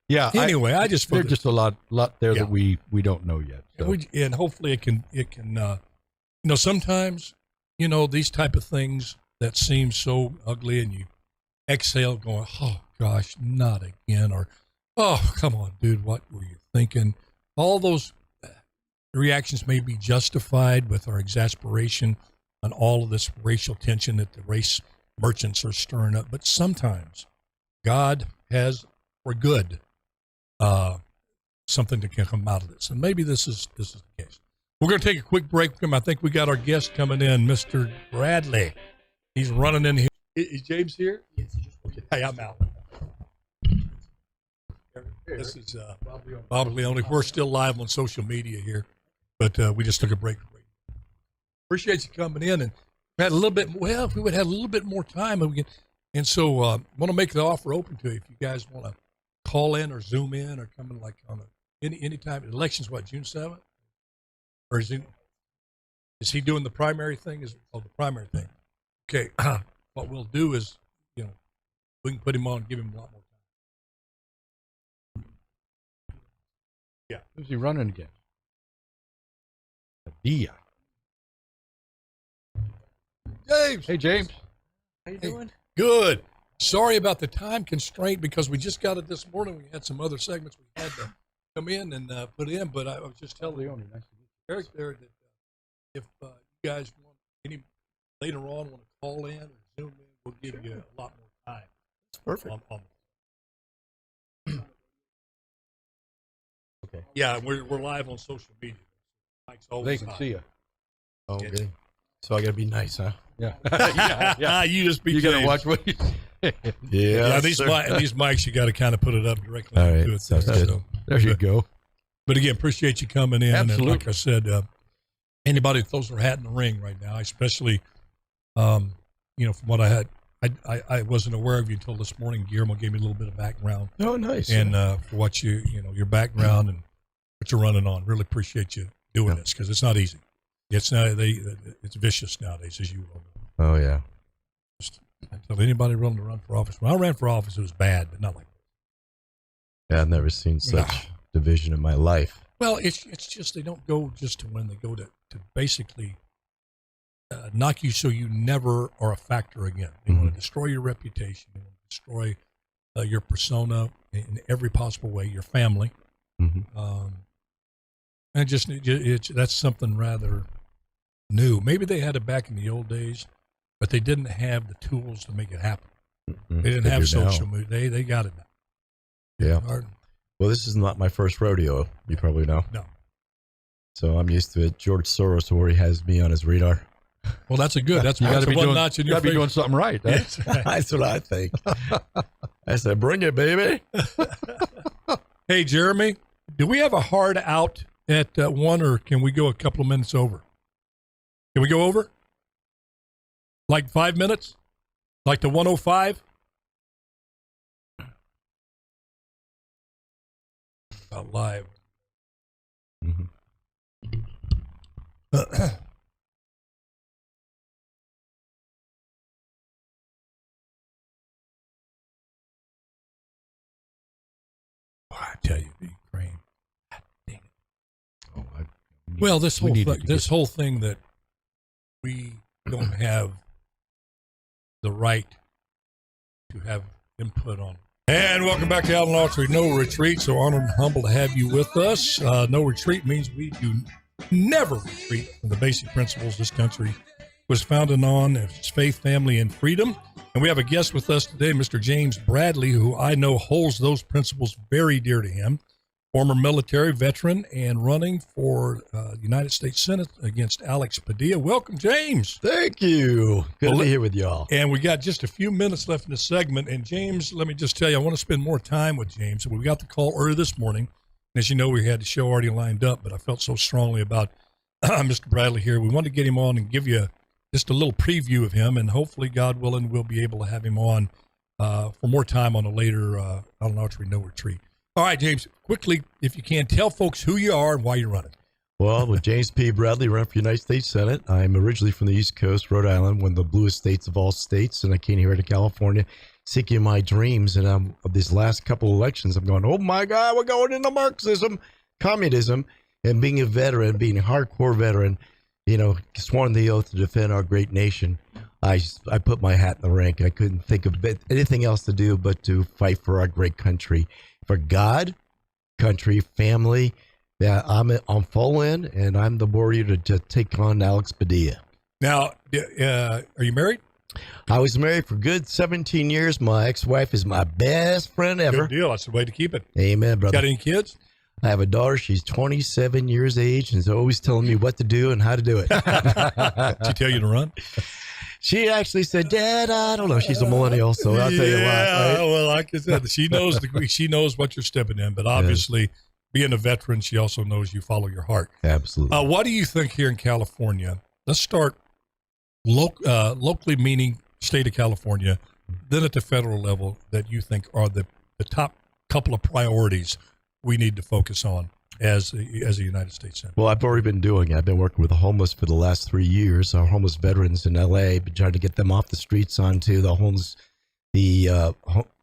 yeah.
Anyway, there's
just a lot there that we don't know yet. So.
And hopefully it can. Sometimes, these type of things that seem so ugly, and you exhale, going, "Oh gosh, not again," or "Oh, come on, dude, what were you thinking?" All those reactions may be justified with our exasperation on all of this racial tension that the race merchants are stirring up, but sometimes God has, for good, something that can come out of this, and maybe this is the case. We're going to take a quick break. I think we got our guest coming in, Mr. Bradley. He's running in here. Is James here? Yes. Okay. Hey, I'm out. This is Bob Leone. We're still live on social media here, but we just took a break. Appreciate you coming in, and we had a little bit. Well, if we would have a little bit more time, and so want to make the offer open to you if you guys want to call in or Zoom in or come in like on any time. Election's what, June 7th? Or is he doing the primary thing? The primary thing. Okay. What we'll do is, we can put him on and give him a lot more time. Yeah.
Who's he running against? Dia.
James.
Hey, James.
How you doing?
Good. Sorry about the time constraint because we just got it this morning. We had some other segments we had to come in and put in, but I was just telling Leone, nice to meet you, Eric, there that if you guys want any later on want to call in or Zoom in, we'll give you a lot more time.
That's perfect.
Okay. Yeah, we're live on social media. Mike's always
they can see you.
Oh, okay. So I got to be nice, huh?
Yeah.
yeah. You just be.
You got to watch what you say.
Yeah. These mics, you got to kind of put it up directly.
All right.
To it
Sounds good.
So,
there you go.
But again, appreciate you coming in.
Absolutely.
And like I said, anybody that throws their hat in the ring right now, especially, from what I had, I wasn't aware of you until this morning. Guillermo gave me a little bit of background.
Oh, nice.
And for what your background and what you're running on. Really appreciate you doing this because it's not easy. It's not. It's vicious nowadays, as you will know.
Oh yeah.
Just tell anybody willing to run for office. When I ran for office, it was bad, but not like that.
Yeah, I've never seen such division in my life.
Well, it's just they don't go just to win. They go to basically knock you so you never are a factor again. They want to destroy your reputation. They want to destroy your persona in every possible way. Your family.
Mm-hmm.
And that's something rather new. Maybe they had it back in the old days, but they didn't have the tools to make it happen.
Mm-hmm.
They didn't have social media. They got it now.
Yeah. Well, this is not my first rodeo. You probably know.
No.
So I'm used to it. George Soros already has me on his radar.
Well, that's a good. That's
you got to be
one
doing.
notch in
You
your
got to be doing something right. Huh?
Yes, right.
That's what I think. I said, "Bring it, baby."
Hey, Jeremy, do we have a hard out at 1, or can we go a couple of minutes over? Can we go over? Like 5 minutes? Like to 105? Live.
Mm-hmm.
I tell you, Ukraine. God dang it.
Oh,
Well, this whole thing that we don't have the right to have input on. And welcome back to Alan Autry, No Retreat. So honored and humble to have you with us. No retreat means we do never retreat from the basic principles this country was founded on: its faith, family, and freedom. And we have a guest with us today, Mr. James Bradley, who I know holds those principles very dear to him. former military veteran and running for United States Senate against Alex Padilla. Welcome, James.
Thank you. Good to be here with y'all.
And we got just a few minutes left in the segment. And James, let me just tell you, I want to spend more time with James. We got the call earlier this morning. As you know, we had the show already lined up, but I felt so strongly about Mr. Bradley here. We wanted to get him on and give you just a little preview of him, and hopefully, God willing, we'll be able to have him on for more time on a later Autry No Retreat. All right, James, quickly, if you can, tell folks who you are and why you're running.
Well, with James P. Bradley, running for United States Senate. I'm originally from the East Coast, Rhode Island, one of the bluest states of all states, and I came here to California seeking my dreams. And of these last couple of elections, I'm going, oh my God, we're going into Marxism, communism, and being a veteran, being a hardcore veteran, sworn the oath to defend our great nation. I put my hat in the ring. I couldn't think of anything else to do but to fight for our great country, for God, country, family. Yeah, I'm full in, and I'm the warrior to take on Alex Padilla.
Now, are you married?
I was married for good 17 years. My ex-wife is my best friend ever.
Good deal. That's the way to keep it.
Amen, brother.
Got any kids?
I have a daughter. She's 27 years age and is always telling me what to do and how to do it.
Did she tell you to run?
She actually said, Dad, I don't know. She's a millennial, so I'll tell you what. Right?
Well, like I said, she knows what you're stepping in, but obviously being a veteran, she also knows you follow your heart.
Absolutely.
What do you think here in California? Let's start locally, meaning state of California, then at the federal level, that you think are the top couple of priorities we need to focus on as a United States Senate?
Well, I've already been doing it. I've been working with the homeless for the last 3 years. Our homeless veterans in L.A., been trying to get them off the streets onto the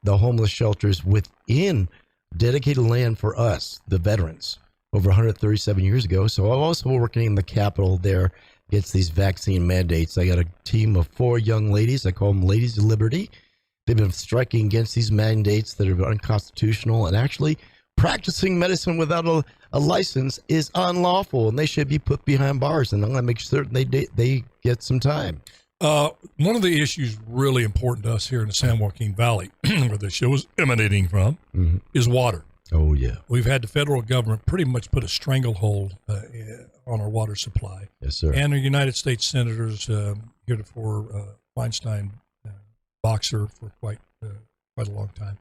homeless shelters within dedicated land for us, the veterans, over 137 years ago. So I'm also working in the Capitol there against these vaccine mandates. I got a team of 4 young ladies. I call them Ladies of Liberty. They've been striking against these mandates that are unconstitutional, and actually practicing medicine without a license is unlawful, and they should be put behind bars. And I'm going to make certain they get some time.
One of the issues really important to us here in the San Joaquin Valley, where the show is emanating from, is water.
Oh, yeah.
We've had the federal government pretty much put a stranglehold on our water supply.
Yes, sir.
And the United States senators, heretofore Feinstein, Boxer for quite a long time.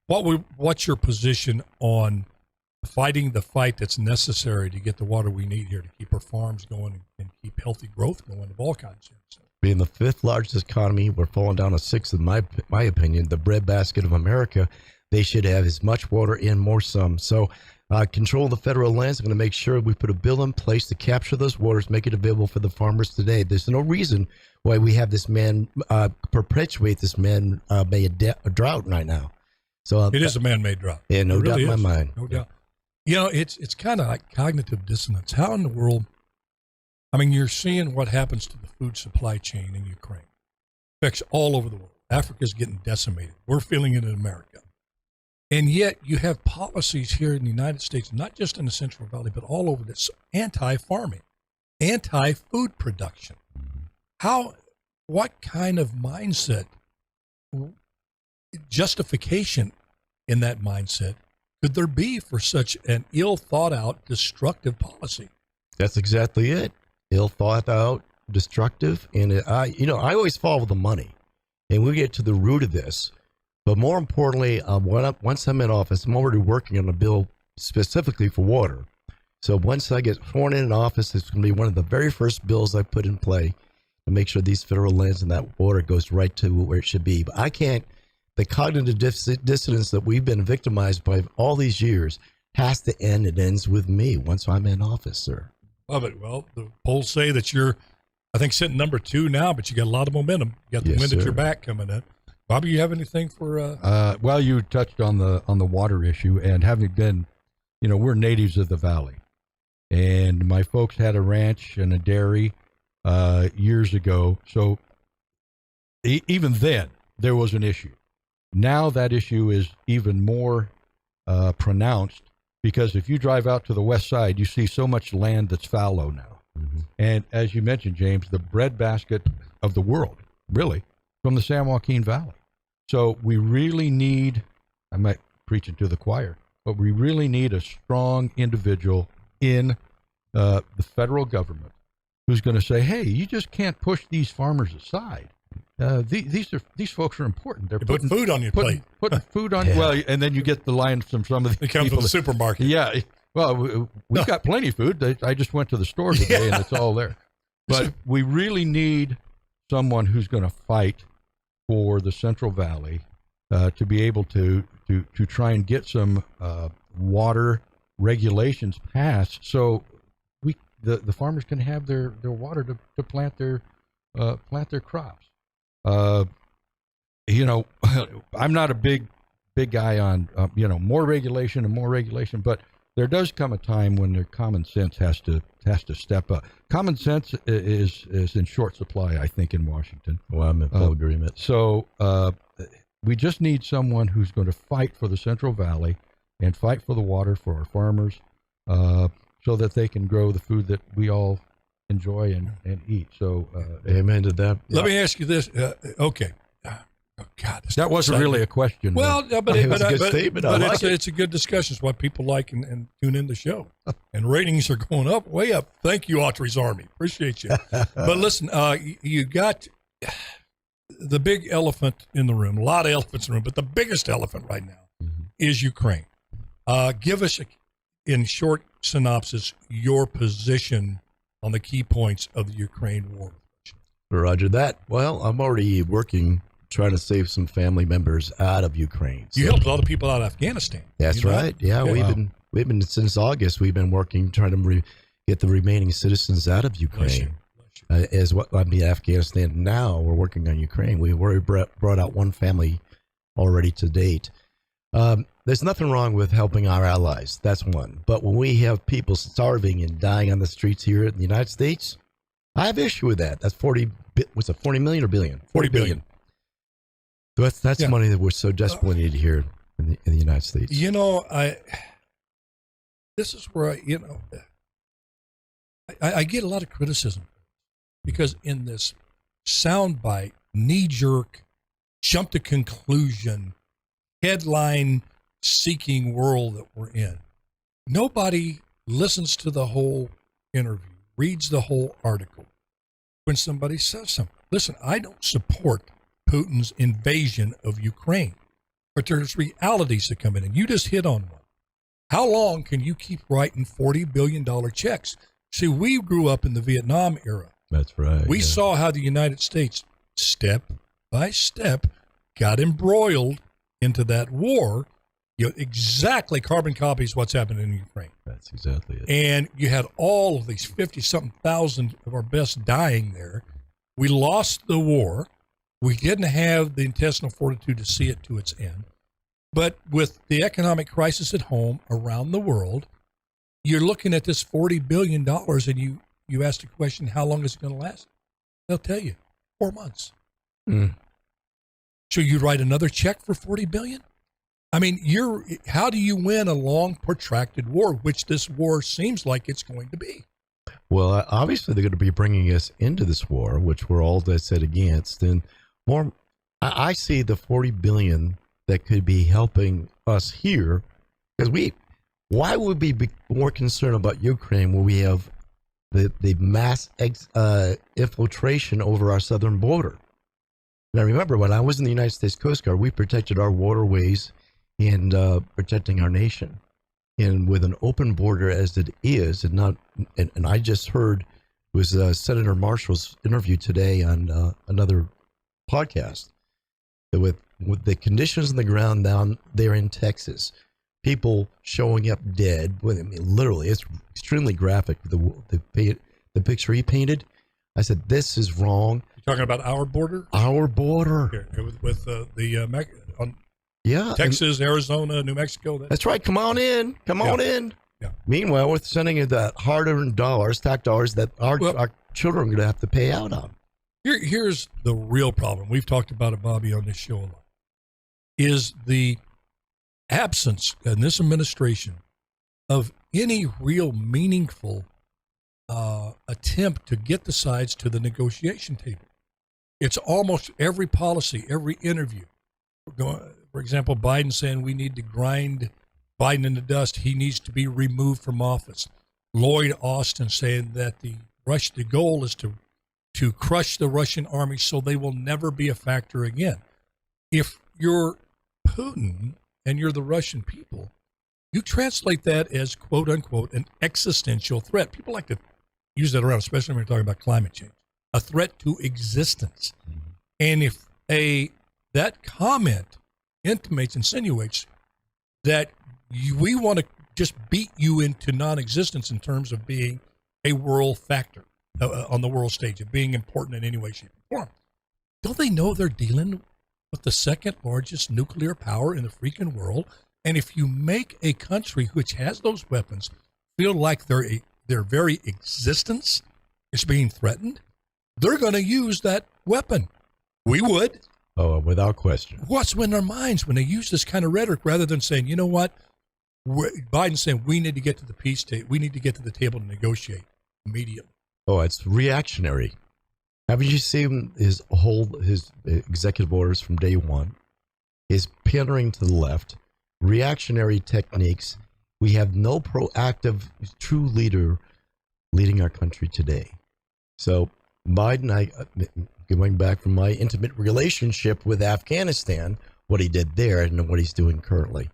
What's your position on fighting the fight that's necessary to get the water we need here to keep our farms going and keep healthy growth going of all kinds?
Being the 5th largest economy, we're falling down to 6th in my opinion, the breadbasket of America. They should have as much water and more some. So control the federal lands. I'm going to make sure we put a bill in place to capture those waters, make it available for the farmers today. There's no reason why we have this perpetuate this man-made drought right now. So
it is a man-made drought.
Yeah, no doubt in my mind.
No doubt. It's kind of like cognitive dissonance. How in the world? I mean, you're seeing what happens to the food supply chain in Ukraine. Affects all over the world. Africa's getting decimated. We're feeling it in America. And yet you have policies here in the United States, not just in the Central Valley, but all over, that's anti-farming, anti-food production. What kind of mindset, justification in that mindset could there be for such an ill thought out, destructive policy? That's
exactly it. Ill thought out, destructive. And I always follow the money, and we get to the root of this. But more importantly, once I'm in office, I'm already working on a bill specifically for water. So once I get sworn in office, it's going to be one of the very first bills I put in play to make sure these federal lands and that water goes right to where it should be. But I can't. The cognitive dissonance that we've been victimized by all these years has to end. It ends with me once I'm in office, sir.
Love it. Well, the polls say that you're, I think, sitting number 2 now, but you got a lot of momentum. You got the wind at your back coming in. Bobby, you have anything for?
Well, you touched on the water issue, and having been, we're natives of the valley, and my folks had a ranch and a dairy years ago. So even then, there was an issue. Now that issue is even more pronounced, because if you drive out to the west side, you see so much land that's fallow now. Mm-hmm. And as you mentioned, James, the breadbasket of the world, really, from the San Joaquin Valley. So we really need, I might preach it to the choir, but we really need a strong individual in the federal government who's going to say, "Hey, you just can't push these farmers aside. These folks are important. They're
putting food on your plate,
putting food on. Well, and then you get the line from some of the
people from the supermarket.
Yeah, well, we've got plenty of food. I just went to the store today, and it's all there. But we really need someone who's going to fight for the Central Valley to be able to try and get some water regulations passed, so the farmers can have their water to plant their crops. I'm not a big guy on more regulation, but there does come a time when their common sense has to step up. Common sense is in short supply, I think, in Washington.
Well, I'm in full agreement.
So we just need someone who's going to fight for the Central Valley and fight for the water for our farmers, so that they can grow the food that we all enjoy and eat. So,
amen to that.
Let me ask you this. Okay. Oh God,
that wasn't really a question.
Well, but
it was a good statement.
But it's a good discussion. It's what people like and tune in the show. And ratings are going up, way up. Thank you, Autry's Army. Appreciate you. But listen, you got the big elephant in the room. A lot of elephants in the room, but the biggest elephant right now is Ukraine. Give us, in short synopsis, your position on the key points of the Ukraine war.
Roger that. Well, I'm already working, trying to save some family members out of Ukraine.
You helped a lot of people out of Afghanistan.
That's right. Yeah, we've been since August. We've been working, trying to get the remaining citizens out of Ukraine. Afghanistan. Now we're working on Ukraine. We've already brought out one family already to date. There's nothing wrong with helping our allies. That's one. But when we have people starving and dying on the streets here in the United States, I have issue with that. That's 40 million or billion?
40 billion.
That's money that we're so desperately needed here in the United States.
This is where I get a lot of criticism, because in this soundbite, knee-jerk, jump to conclusion, headline-seeking world that we're in, nobody listens to the whole interview, reads the whole article when somebody says something. Listen, I don't support Putin's invasion of Ukraine, but there's realities that come in, and you just hit on one. How long can you keep writing $40 billion checks? See, we grew up in the Vietnam era.
That's right.
We saw how the United States, step by step, got embroiled into that war. Exactly carbon copies what's happening in Ukraine.
That's exactly it.
And you had all of these 50-something thousand of our best dying there. We lost the war. We didn't have the intestinal fortitude to see it to its end. But with the economic crisis at home, around the world, you're looking at this $40 billion, and you ask the question, how long is it going to last? They'll tell you, 4 months. So you write another check for $40 billion? I mean, how do you win a long, protracted war, which this war seems like it's going to be?
Well, obviously they're going to be bringing us into this war, which we're all set against. And more, I see the $40 billion that could be helping us here, because why would we be more concerned about Ukraine when we have the mass infiltration over our southern border? Now, remember, when I was in the United States Coast Guard, we protected our waterways and protecting our nation. And with an open border as it is, and I just heard was Senator Marshall's interview today on another podcast, that with the conditions on the ground down there in Texas, people showing up dead. I mean, literally, it's extremely graphic. The picture he painted, I said, this is wrong.
You're talking about our border?
Our border.
Here, with
yeah,
Texas, Arizona, New Mexico.
That's right. Come on in. Come on in.
Yeah.
Meanwhile, we're sending you the hard-earned dollars, tax dollars that our children are going to have to pay out on.
Here's the real problem. We've talked about it, Bobby, on this show a lot, is the absence in this administration of any real meaningful attempt to get the sides to the negotiation table. It's almost every policy, every interview. For example, Biden saying we need to grind Biden in the dust. He needs to be removed from office. Lloyd Austin saying that the goal is to crush the Russian army so they will never be a factor again. If you're Putin and you're the Russian people, you translate that as, quote unquote, an existential threat. People like to use that around, especially when we're talking about climate change, a threat to existence. And if that comment insinuates that we want to just beat you into non-existence in terms of being a world factor on the world stage, of being important in any way, shape, or form, don't they know they're dealing with the second largest nuclear power in the freaking world? And if you make a country which has those weapons feel like their very existence is being threatened, they're going to use that weapon. We would.
Oh, without question.
What's in their minds when they use this kind of rhetoric rather than saying, you know what? Biden's saying we need to get to the peace table. We need to get to the table to negotiate immediately.
Oh, it's reactionary. Haven't you seen his executive orders from day one? Is pandering to the left, reactionary techniques. We have no proactive, true leader leading our country today. So Biden, going back from my intimate relationship with Afghanistan, what he did there and what he's doing currently.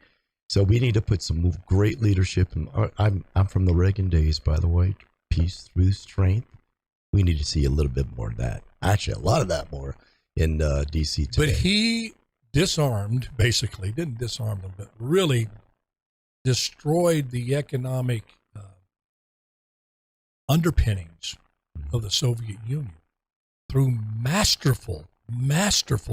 So we need to put some great leadership. I'm from the Reagan days, by the way. Peace through strength. We need to see a little bit more of that. Actually, a lot of that more in D.C. today.
But he disarmed, basically, didn't disarm them, but really destroyed the economic underpinnings of the Soviet Union through masterful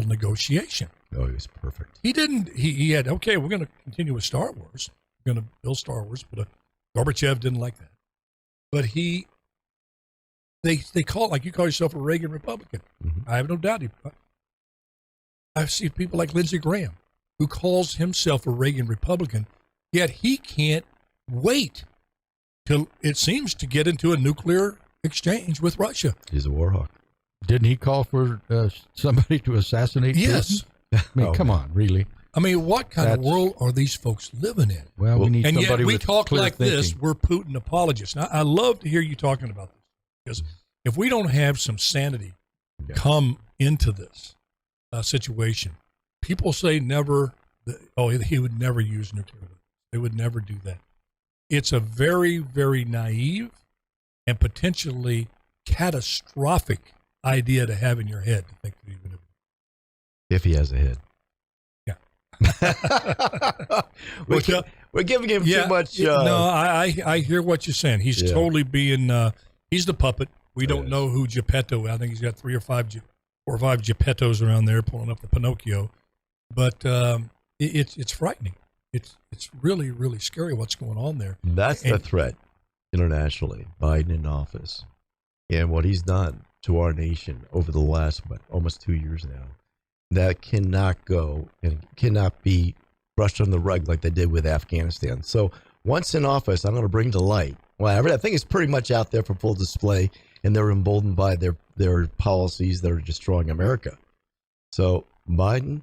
negotiation.
Oh, he was perfect.
He didn't, he had, okay, we're going to continue with Star Wars. We're going to build Star Wars, but Gorbachev didn't like that. But they call it, like you call yourself a Reagan Republican. Mm-hmm. I have no doubt. I see people like Lindsey Graham, who calls himself a Reagan Republican, yet he can't wait till it seems to get into a nuclear exchange with Russia.
He's a war hawk.
Didn't he call for somebody to assassinate?
Yes.
Putin? I mean, come on, really?
I mean, what kind of world are these folks living in?
Well, we need
and
somebody
yet we
with
talk
clear
like
thinking.
this. We're Putin apologists. Now, I love to hear you talking about this, because if we don't have some sanity come into this situation, people say never. He would never use nuclear. They would never do that. It's a very, very naive and potentially catastrophic idea to have in your head to think that he would.
If he has a head. We're giving him too much.
No, I hear what you're saying. He's totally being. He's the puppet. We don't know who Geppetto. I think he's got 4 or 5 Geppettos around there pulling up the Pinocchio. But it's frightening. It's really, really scary what's going on there.
That's the threat internationally. Biden in office, and what he's done to our nation over the last almost 2 years now. That cannot go and cannot be brushed on the rug like they did with Afghanistan. So once in office, I'm going to bring to light. Well, I think it's pretty much out there for full display, and they're emboldened by their policies that are destroying America. So Biden,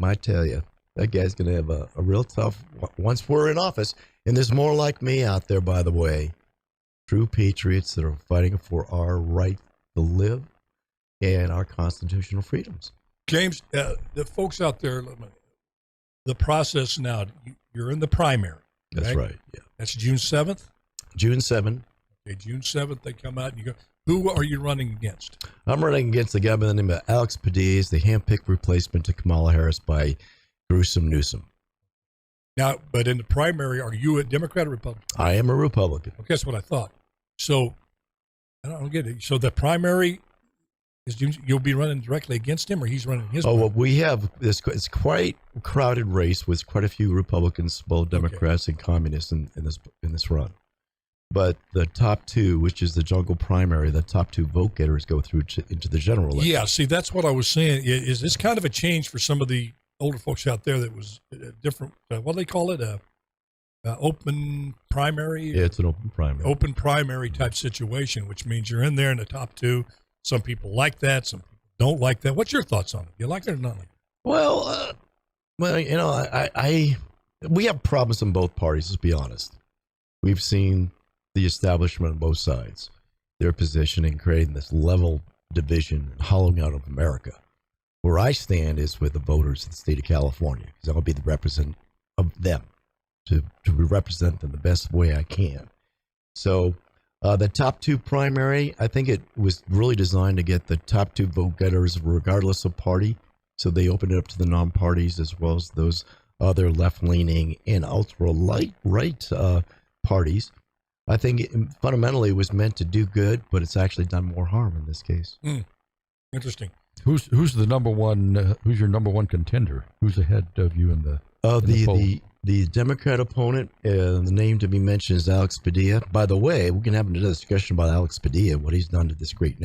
I tell you, that guy's going to have a real tough once we're in office. And there's more like me out there, by the way, true patriots that are fighting for our right to live and our constitutional freedoms.
James, the folks out there, the process now, you're in the primary.
That's right. Yeah.
That's June 7th?
June 7th.
Okay, June 7th, they come out and you go. Who are you running against?
I'm running against the guy by the name of Alex Padilla, the handpicked replacement to Kamala Harris by Gruesome Newsom.
Now, but in the primary, are you a Democrat or Republican?
I am a Republican.
Okay, that's what I thought. So, I don't get it. So the primary is you'll be running directly against him, or he's running his?
Oh, well, we have this. It's quite a crowded race with quite a few Republicans, both Democrats and communists in this run. But the top two, which is the jungle primary, the top 2 vote getters go through into the general election.
Yeah, see, that's what I was saying. Is this kind of a change for some of the older folks out there that was a different, what do they call it? Open primary?
Yeah, it's an open primary.
Open primary type situation, which means you're in there in the top 2. Some people like that. Some people don't like that. What's your thoughts on it? Do you like it or not like it?
Well, you know, we have problems in both parties, let's be honest. We've seen the establishment on both sides, their position in creating this level division and hollowing out of America. Where I stand is with the voters in the state of California, because I'll be the representative of them, to represent them the best way I can. So the top two primary, I think it was really designed to get the top two vote getters regardless of party. So they opened it up to the non-parties as well as those other left-leaning and ultra-right parties. I think fundamentally it was meant to do good, but it's actually done more harm in this case.
Interesting.
Who's the number one? Who's your number one contender? Who's ahead of you in the
the Democrat opponent? The name to be mentioned is Alex Padilla. By the way, we can have another discussion about Alex Padilla, what he's done to this great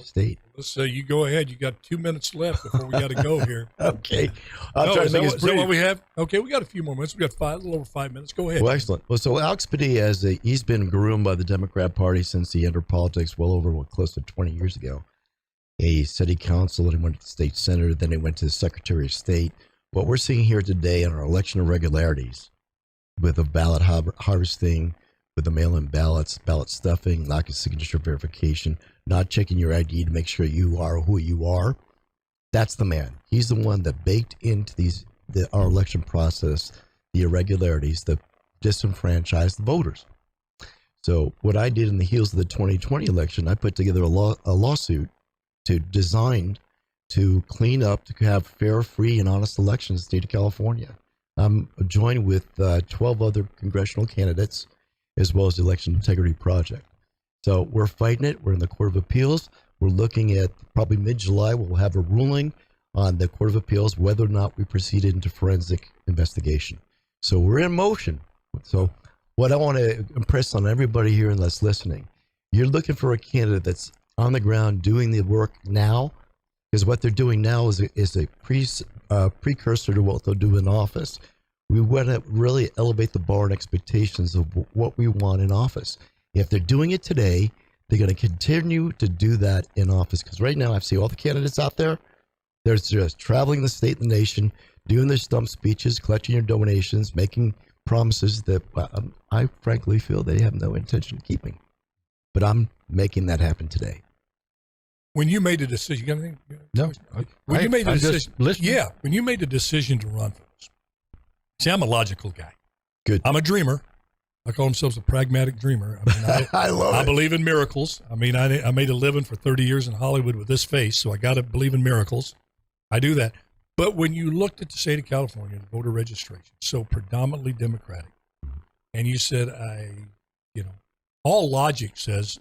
state.
Let's you go ahead. You got 2 minutes left before we got to go here.
Okay.
Is that what we have? Okay, we got a few more minutes. We got a little over 5 minutes. Go ahead.
Well, excellent. Well, so Alex Padilla, he's been groomed by the Democrat Party since he entered politics well over close to 20 years ago. He city council, and he went to the state senator, then he went to the Secretary of State. What we're seeing here today in our election irregularities, with the ballot harvesting, with the mail-in ballots, ballot stuffing, lack of signature verification, not checking your ID to make sure you are who you are, that's the man. He's the one that baked into our election process the irregularities that disenfranchised the voters. So what I did in the heels of the 2020 election, I put together a lawsuit designed to clean up, to have fair, free, and honest elections in the state of California. I'm joined with 12 other congressional candidates, as well as the Election Integrity Project. So we're fighting it. We're in the Court of Appeals. We're looking at probably mid-July, we'll have a ruling on the Court of Appeals whether or not we proceeded into forensic investigation. So we're in motion. So what I want to impress on everybody here that's listening, you're looking for a candidate that's on the ground doing the work now, because what they're doing now is a precursor to what they'll do in office. We want to really elevate the bar and expectations of what we want in office. If they're doing it today, they're going to continue to do that in office. Because right now, I see all the candidates out there. They're just traveling the state and the nation, doing their stump speeches, collecting your donations, making promises that I frankly feel they have no intention of keeping. But I'm making that happen today.
When you made a decision, you got anything?
No.
When you made a decision,
listening.
when you made a decision to run for this, see, I'm a logical guy.
Good.
I'm a dreamer. I call myself a pragmatic dreamer. I mean,
I love it.
I believe in miracles. I mean, I made a living for 30 years in Hollywood with this face, so I got to believe in miracles. I do that. But when you looked at the state of California, the voter registration, so predominantly Democratic, and you said, all logic says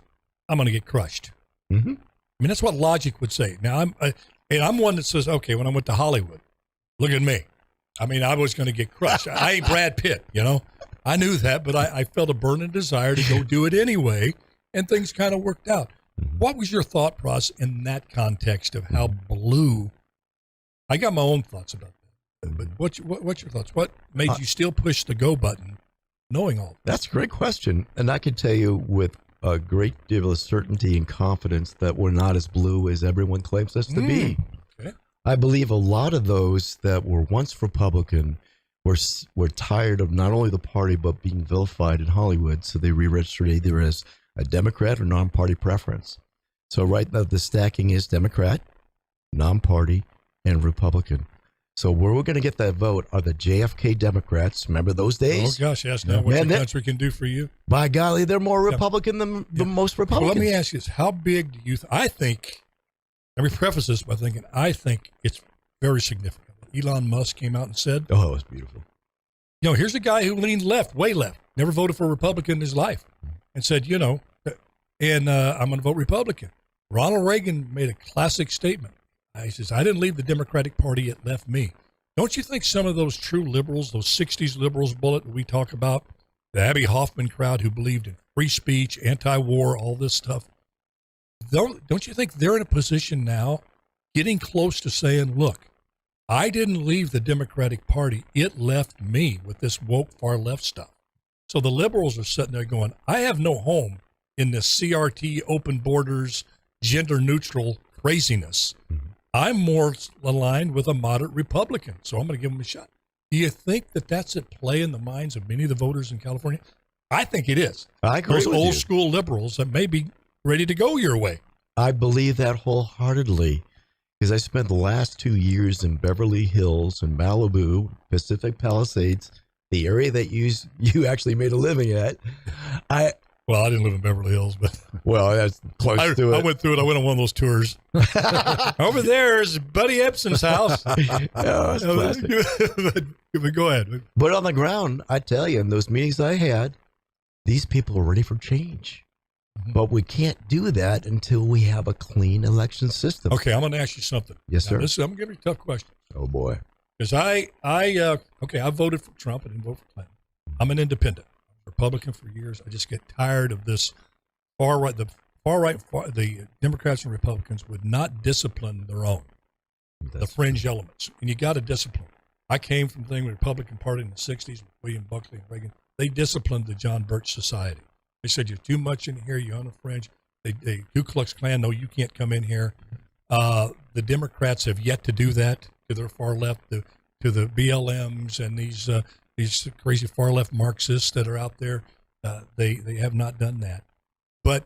I'm going to get crushed.
Mm-hmm.
I mean, that's what logic would say. Now, I'm one that says, okay, when I went to Hollywood, look at me. I mean, I was going to get crushed. I ain't Brad Pitt, I knew that, but I felt a burning desire to go do it anyway, and things kind of worked out. What was your thought process in that context of how blue? I got my own thoughts about that, but what's your thoughts? What made you still push the go button, knowing all that?
That's a great question, and I can tell you with a great deal of certainty and confidence that we're not as blue as everyone claims us to be.
Okay.
I believe a lot of those that were once Republican were tired of not only the party but being vilified in Hollywood, so they re-registered either as a Democrat or non-party preference. So right now the stacking is Democrat, non-party, and Republican. So where we're going to get that vote are the JFK Democrats. Remember those days?
Oh, gosh, yes. Now what the country can do for you.
By golly, they're more Republican than most Republicans.
Well, let me ask you this. How big do you I think, let me preface this by thinking, I think it's very significant. Elon Musk came out and said,
oh, it was beautiful.
Here's a guy who leaned left, way left, never voted for a Republican in his life, and said, I'm going to vote Republican. Ronald Reagan made a classic statement. He says, I didn't leave the Democratic Party, it left me. Don't you think some of those true liberals, those 60s liberals bullet that we talk about, the Abby Hoffman crowd who believed in free speech, anti-war, all this stuff, don't you think they're in a position now getting close to saying, look, I didn't leave the Democratic Party, it left me with this woke far left stuff. So the liberals are sitting there going, I have no home in this CRT, open borders, gender neutral craziness. I'm more aligned with a moderate Republican, so I'm going to give them a shot. Do you think that that's at play in the minds of many of the voters in California? I think it is.
I agree
Those
with
old
you.
school liberals that may be ready to go your way.
I believe that wholeheartedly because I spent the last 2 years in Beverly Hills and Malibu, Pacific Palisades, the area that you actually made a living at.
Well, I didn't live in Beverly Hills, but
that's close to it.
I went through it. I went on one of those tours. Over there is Buddy Ebsen's house.
Oh, that's classic.
But go ahead.
But on the ground, I tell you, in those meetings I had, these people are ready for change. Mm-hmm. But we can't do that until we have a clean election system.
Okay, I'm going to ask you something.
Yes, sir.
I'm going to give you a tough question.
Oh, boy.
Because I voted for Trump. I didn't vote for Clinton. I'm an independent. Republican for years. I just get tired of this the Democrats and Republicans would not discipline their own, the fringe elements, and you got to discipline. I came from the Republican Party in the 60s with William Buckley and Reagan. They disciplined the John Birch Society. They said, you're too much in here, you're on the fringe. They Ku Klux Klan, no, you can't come in here. The Democrats have yet to do that to their far left, to the BLMs and these crazy far left Marxists that are out there. They have not done that. But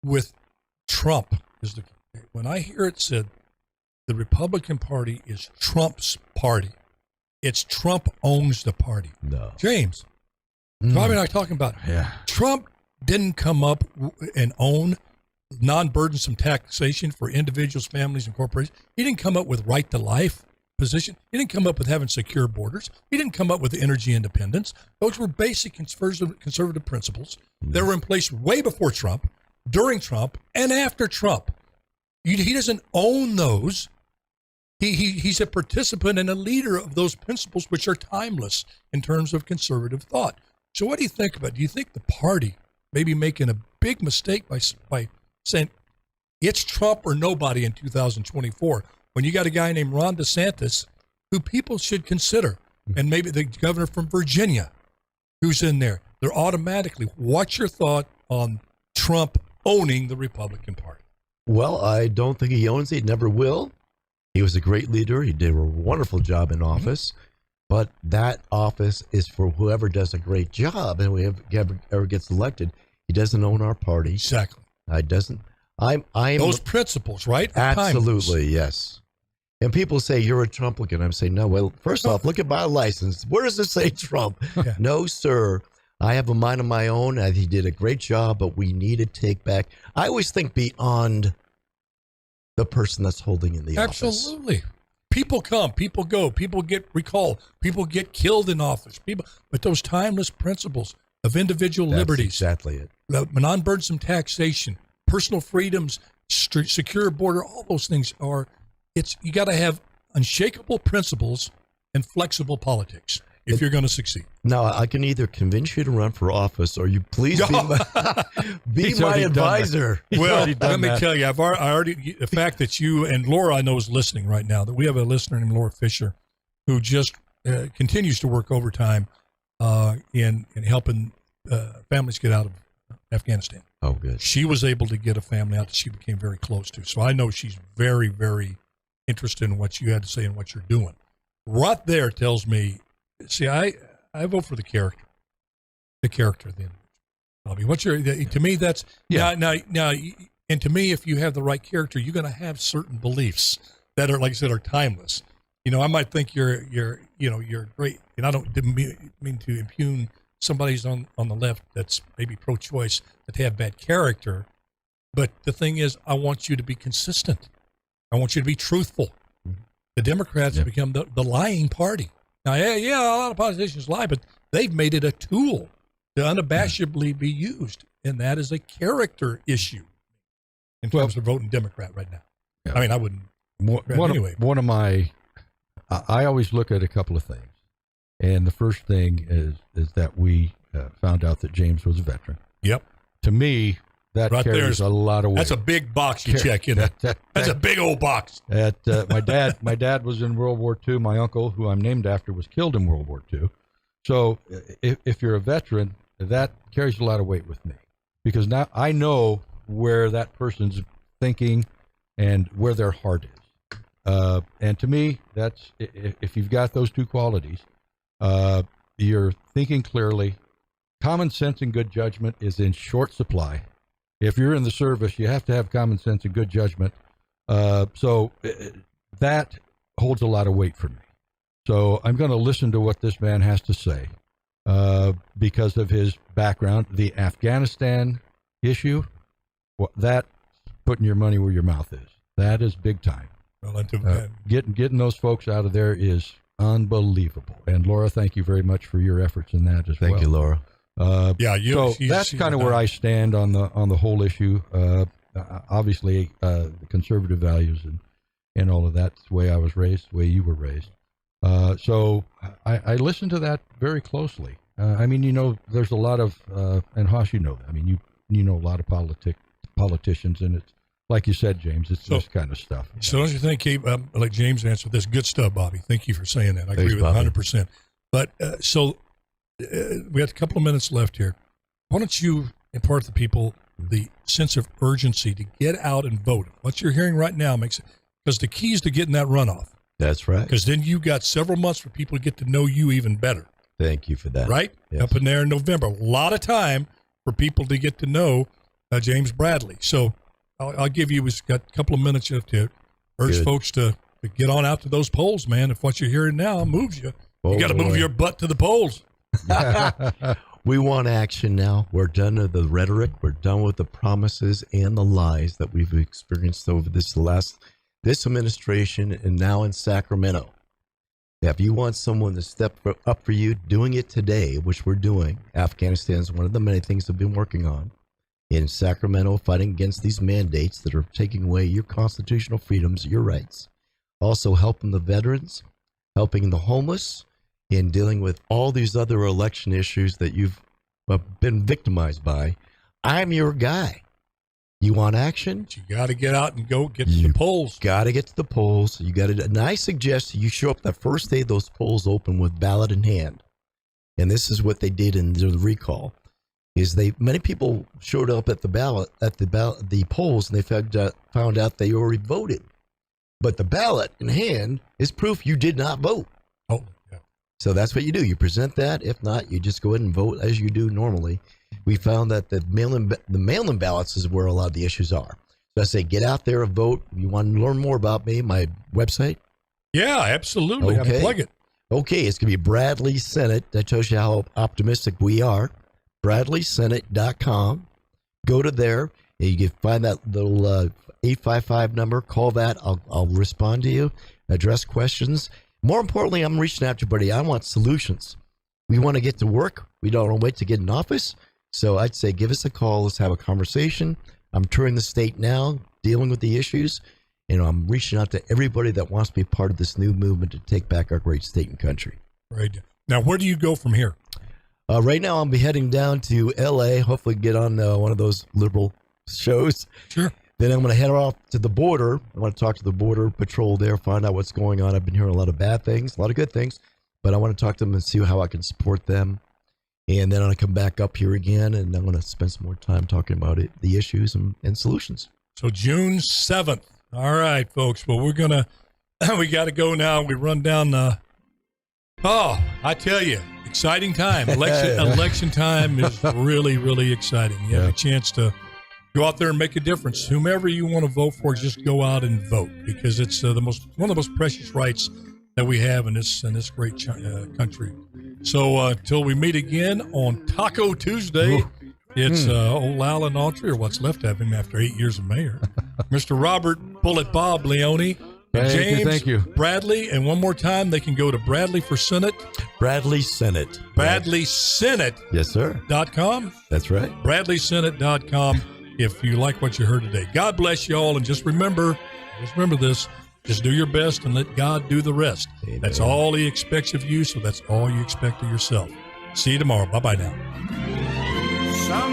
with Trump, when I hear it said the Republican Party is Trump's party, it's Trump owns the party.
No.
James, Bobby and I are talking about it.
Yeah.
Trump didn't come up and own non-burdensome taxation for individuals, families, and corporations. He didn't come up with right to life position. He didn't come up with having secure borders. He didn't come up with energy independence. Those were basic conservative principles that were in place way before Trump, during Trump, and after Trump. He doesn't own those. He's a participant and a leader of those principles, which are timeless in terms of conservative thought. So what do you think about it? Do you think the party may be making a big mistake by saying it's Trump or nobody in 2024 when you got a guy named Ron DeSantis who people should consider, and maybe the governor from Virginia who's in there? They're automatically, what's your thought on Trump owning the Republican Party?
Well, I don't think he owns it. He never will. He was a great leader. He did a wonderful job in office. But that office is for whoever does a great job, and whoever gets elected. He doesn't own our party.
Exactly.
I doesn't. I'm
those principles, right?
Absolutely, yes. And people say you're a Trumplican. I'm saying no. Well, first off, look at my license. Where does it say Trump?
Yeah.
No, sir. I have a mind of my own. He did a great job, but we need to take back. I always think beyond the person that's holding in the office.
Absolutely. People come, people go, people get recalled, people get killed in office. But those timeless principles of individual liberties,
exactly it.
Non-burdensome taxation, personal freedoms, secure border, all those things are. You got to have unshakable principles and flexible politics if you're going to succeed.
Now, I can either convince you to run for office, or you please be my advisor.
Well, let me tell you, I already the fact that you and Laura, I know, is listening right now. That we have a listener named Laura Fisher, who just continues to work overtime in helping families get out of Afghanistan.
Oh, good.
She was able to get a family out that she became very close to. So I know she's very, very interested in what you had to say and what you're doing. Right there tells me. See, I vote for the character of the individual. Bobby, to me, that's now, and to me, if you have the right character, you're going to have certain beliefs that are, like I said, are timeless. I might think you're great, and I didn't mean to impugn somebody's on the left that's maybe pro-choice that they have bad character, but the thing is, I want you to be consistent. I want you to be truthful. The Democrats have become the lying party. Now, a lot of politicians lie, but they've made it a tool to unabashedly be used, and that is a character issue in terms of voting Democrat right now. Yeah. I mean, I wouldn't.
One of my, I always look at a couple of things, and the first thing is that we found out that James was a veteran.
Yep.
To me, that
right
carries a lot of weight.
That's a big box you check in. That's a big old box.
My dad was in World War II. My uncle, who I'm named after, was killed in World War II. So if you're a veteran, that carries a lot of weight with me, because now I know where that person's thinking and where their heart is. And to me, that's if you've got those two qualities, You're thinking clearly. Common sense and good judgment is in short supply. If you're in the service, you have to have common sense and good judgment. So that holds a lot of weight for me. So I'm going to listen to what this man has to say because of his background. The Afghanistan issue, that putting your money where your mouth is. That is big time.
Well,
getting those folks out of there is unbelievable. And Laura, thank you very much for your efforts in that as well.
Thank you, Laura.
So that's kind of where I stand on the whole issue. Obviously, the conservative values and all of that's the way I was raised, the way you were raised. So I listened to that very closely. I mean, there's a lot of, and Haas, you know that. I mean, you know a lot of politicians, and it's like you said, James, it's this kind of stuff.
So don't you think, like James answered this, good stuff, Bobby. Thank you for saying that. I
Thanks,
agree with
Bobby.
100%. But we have a couple of minutes left here. Why don't you impart to people the sense of urgency to get out and vote? What you're hearing right now makes it, because the key is to getting that runoff.
That's right.
Because then you got several months for people to get to know you even better.
Thank you for that.
Right?
Yes.
Up in there in November. A lot of time for people to get to know James Bradley. So I'll give you, we've got a couple of minutes to urge
Good.
folks to get on out to those polls, man. If what you're hearing now moves you,
Oh,
you got to move
boy.
your butt to the polls.
We want action now. We're done with the rhetoric. We're done with the promises and the lies that we've experienced over this administration and now in Sacramento. If you want someone to step up for you, doing it today, which we're doing, Afghanistan is one of the many things I've been working on in Sacramento, fighting against these mandates that are taking away your constitutional freedoms, your rights. Also helping the veterans, helping the homeless, in dealing with all these other election issues that you've been victimized by. I'm your guy. You want action?
But you got to get out and go get to the polls.
Got to get to the polls. You got to. And I suggest you show up the first day those polls open with ballot in hand. And this is what they did in the recall: is many people showed up at the polls, and they found out they already voted, but the ballot in hand is proof you did not vote.
Oh, yeah.
So that's what you do. You present that. If not, you just go ahead and vote as you do normally. We found that the mail-in ballots is where a lot of the issues are. So I say, get out there and vote. You want to learn more about me, my website?
Yeah, absolutely.
Okay.
Plug it.
Okay, it's going to be Bradley Senate. That tells you how optimistic we are. BradleySenate.com. Go to there, and you can find that little 855 number. Call that. I'll respond to you, address questions. More importantly, I'm reaching out to everybody. I want solutions. We want to get to work. We don't want to wait to get in office. So I'd say give us a call. Let's have a conversation. I'm touring the state now, dealing with the issues. And I'm reaching out to everybody that wants to be part of this new movement to take back our great state and country.
Right. Now, where do you go from here?
Right now, I'm heading down to L.A., hopefully get on one of those liberal shows.
Sure.
Then I'm going to head off to the border. I want to talk to the Border Patrol there, find out what's going on. I've been hearing a lot of bad things, a lot of good things, but I want to talk to them and see how I can support them. And then I'm going to come back up here again, and I'm going to spend some more time talking about the issues and solutions.
So June 7th. All right, folks. Well, we got to go now. We run down. I tell you, exciting time. Election time is really, really exciting. You have a chance to go out there and make a difference. Whomever you want to vote for, just go out and vote, because it's one of the most precious rights that we have in this great country. So until we meet again on Taco Tuesday, it's old Alan Autry, or what's left of him after 8 years of mayor, Mr. Robert Bullet Bob Leone, James
thank you.
Bradley, and one more time, they can go to Bradley for Senate.
Bradley Senate.
BradleySenate.com.
Yes, sir. That's right.
BradleySenate.com if you like what you heard today. God bless you all, and just remember this. Just do your best and let God do the rest.
Amen.
That's all he expects of you, so that's all you expect of yourself. See you tomorrow. Bye-bye now.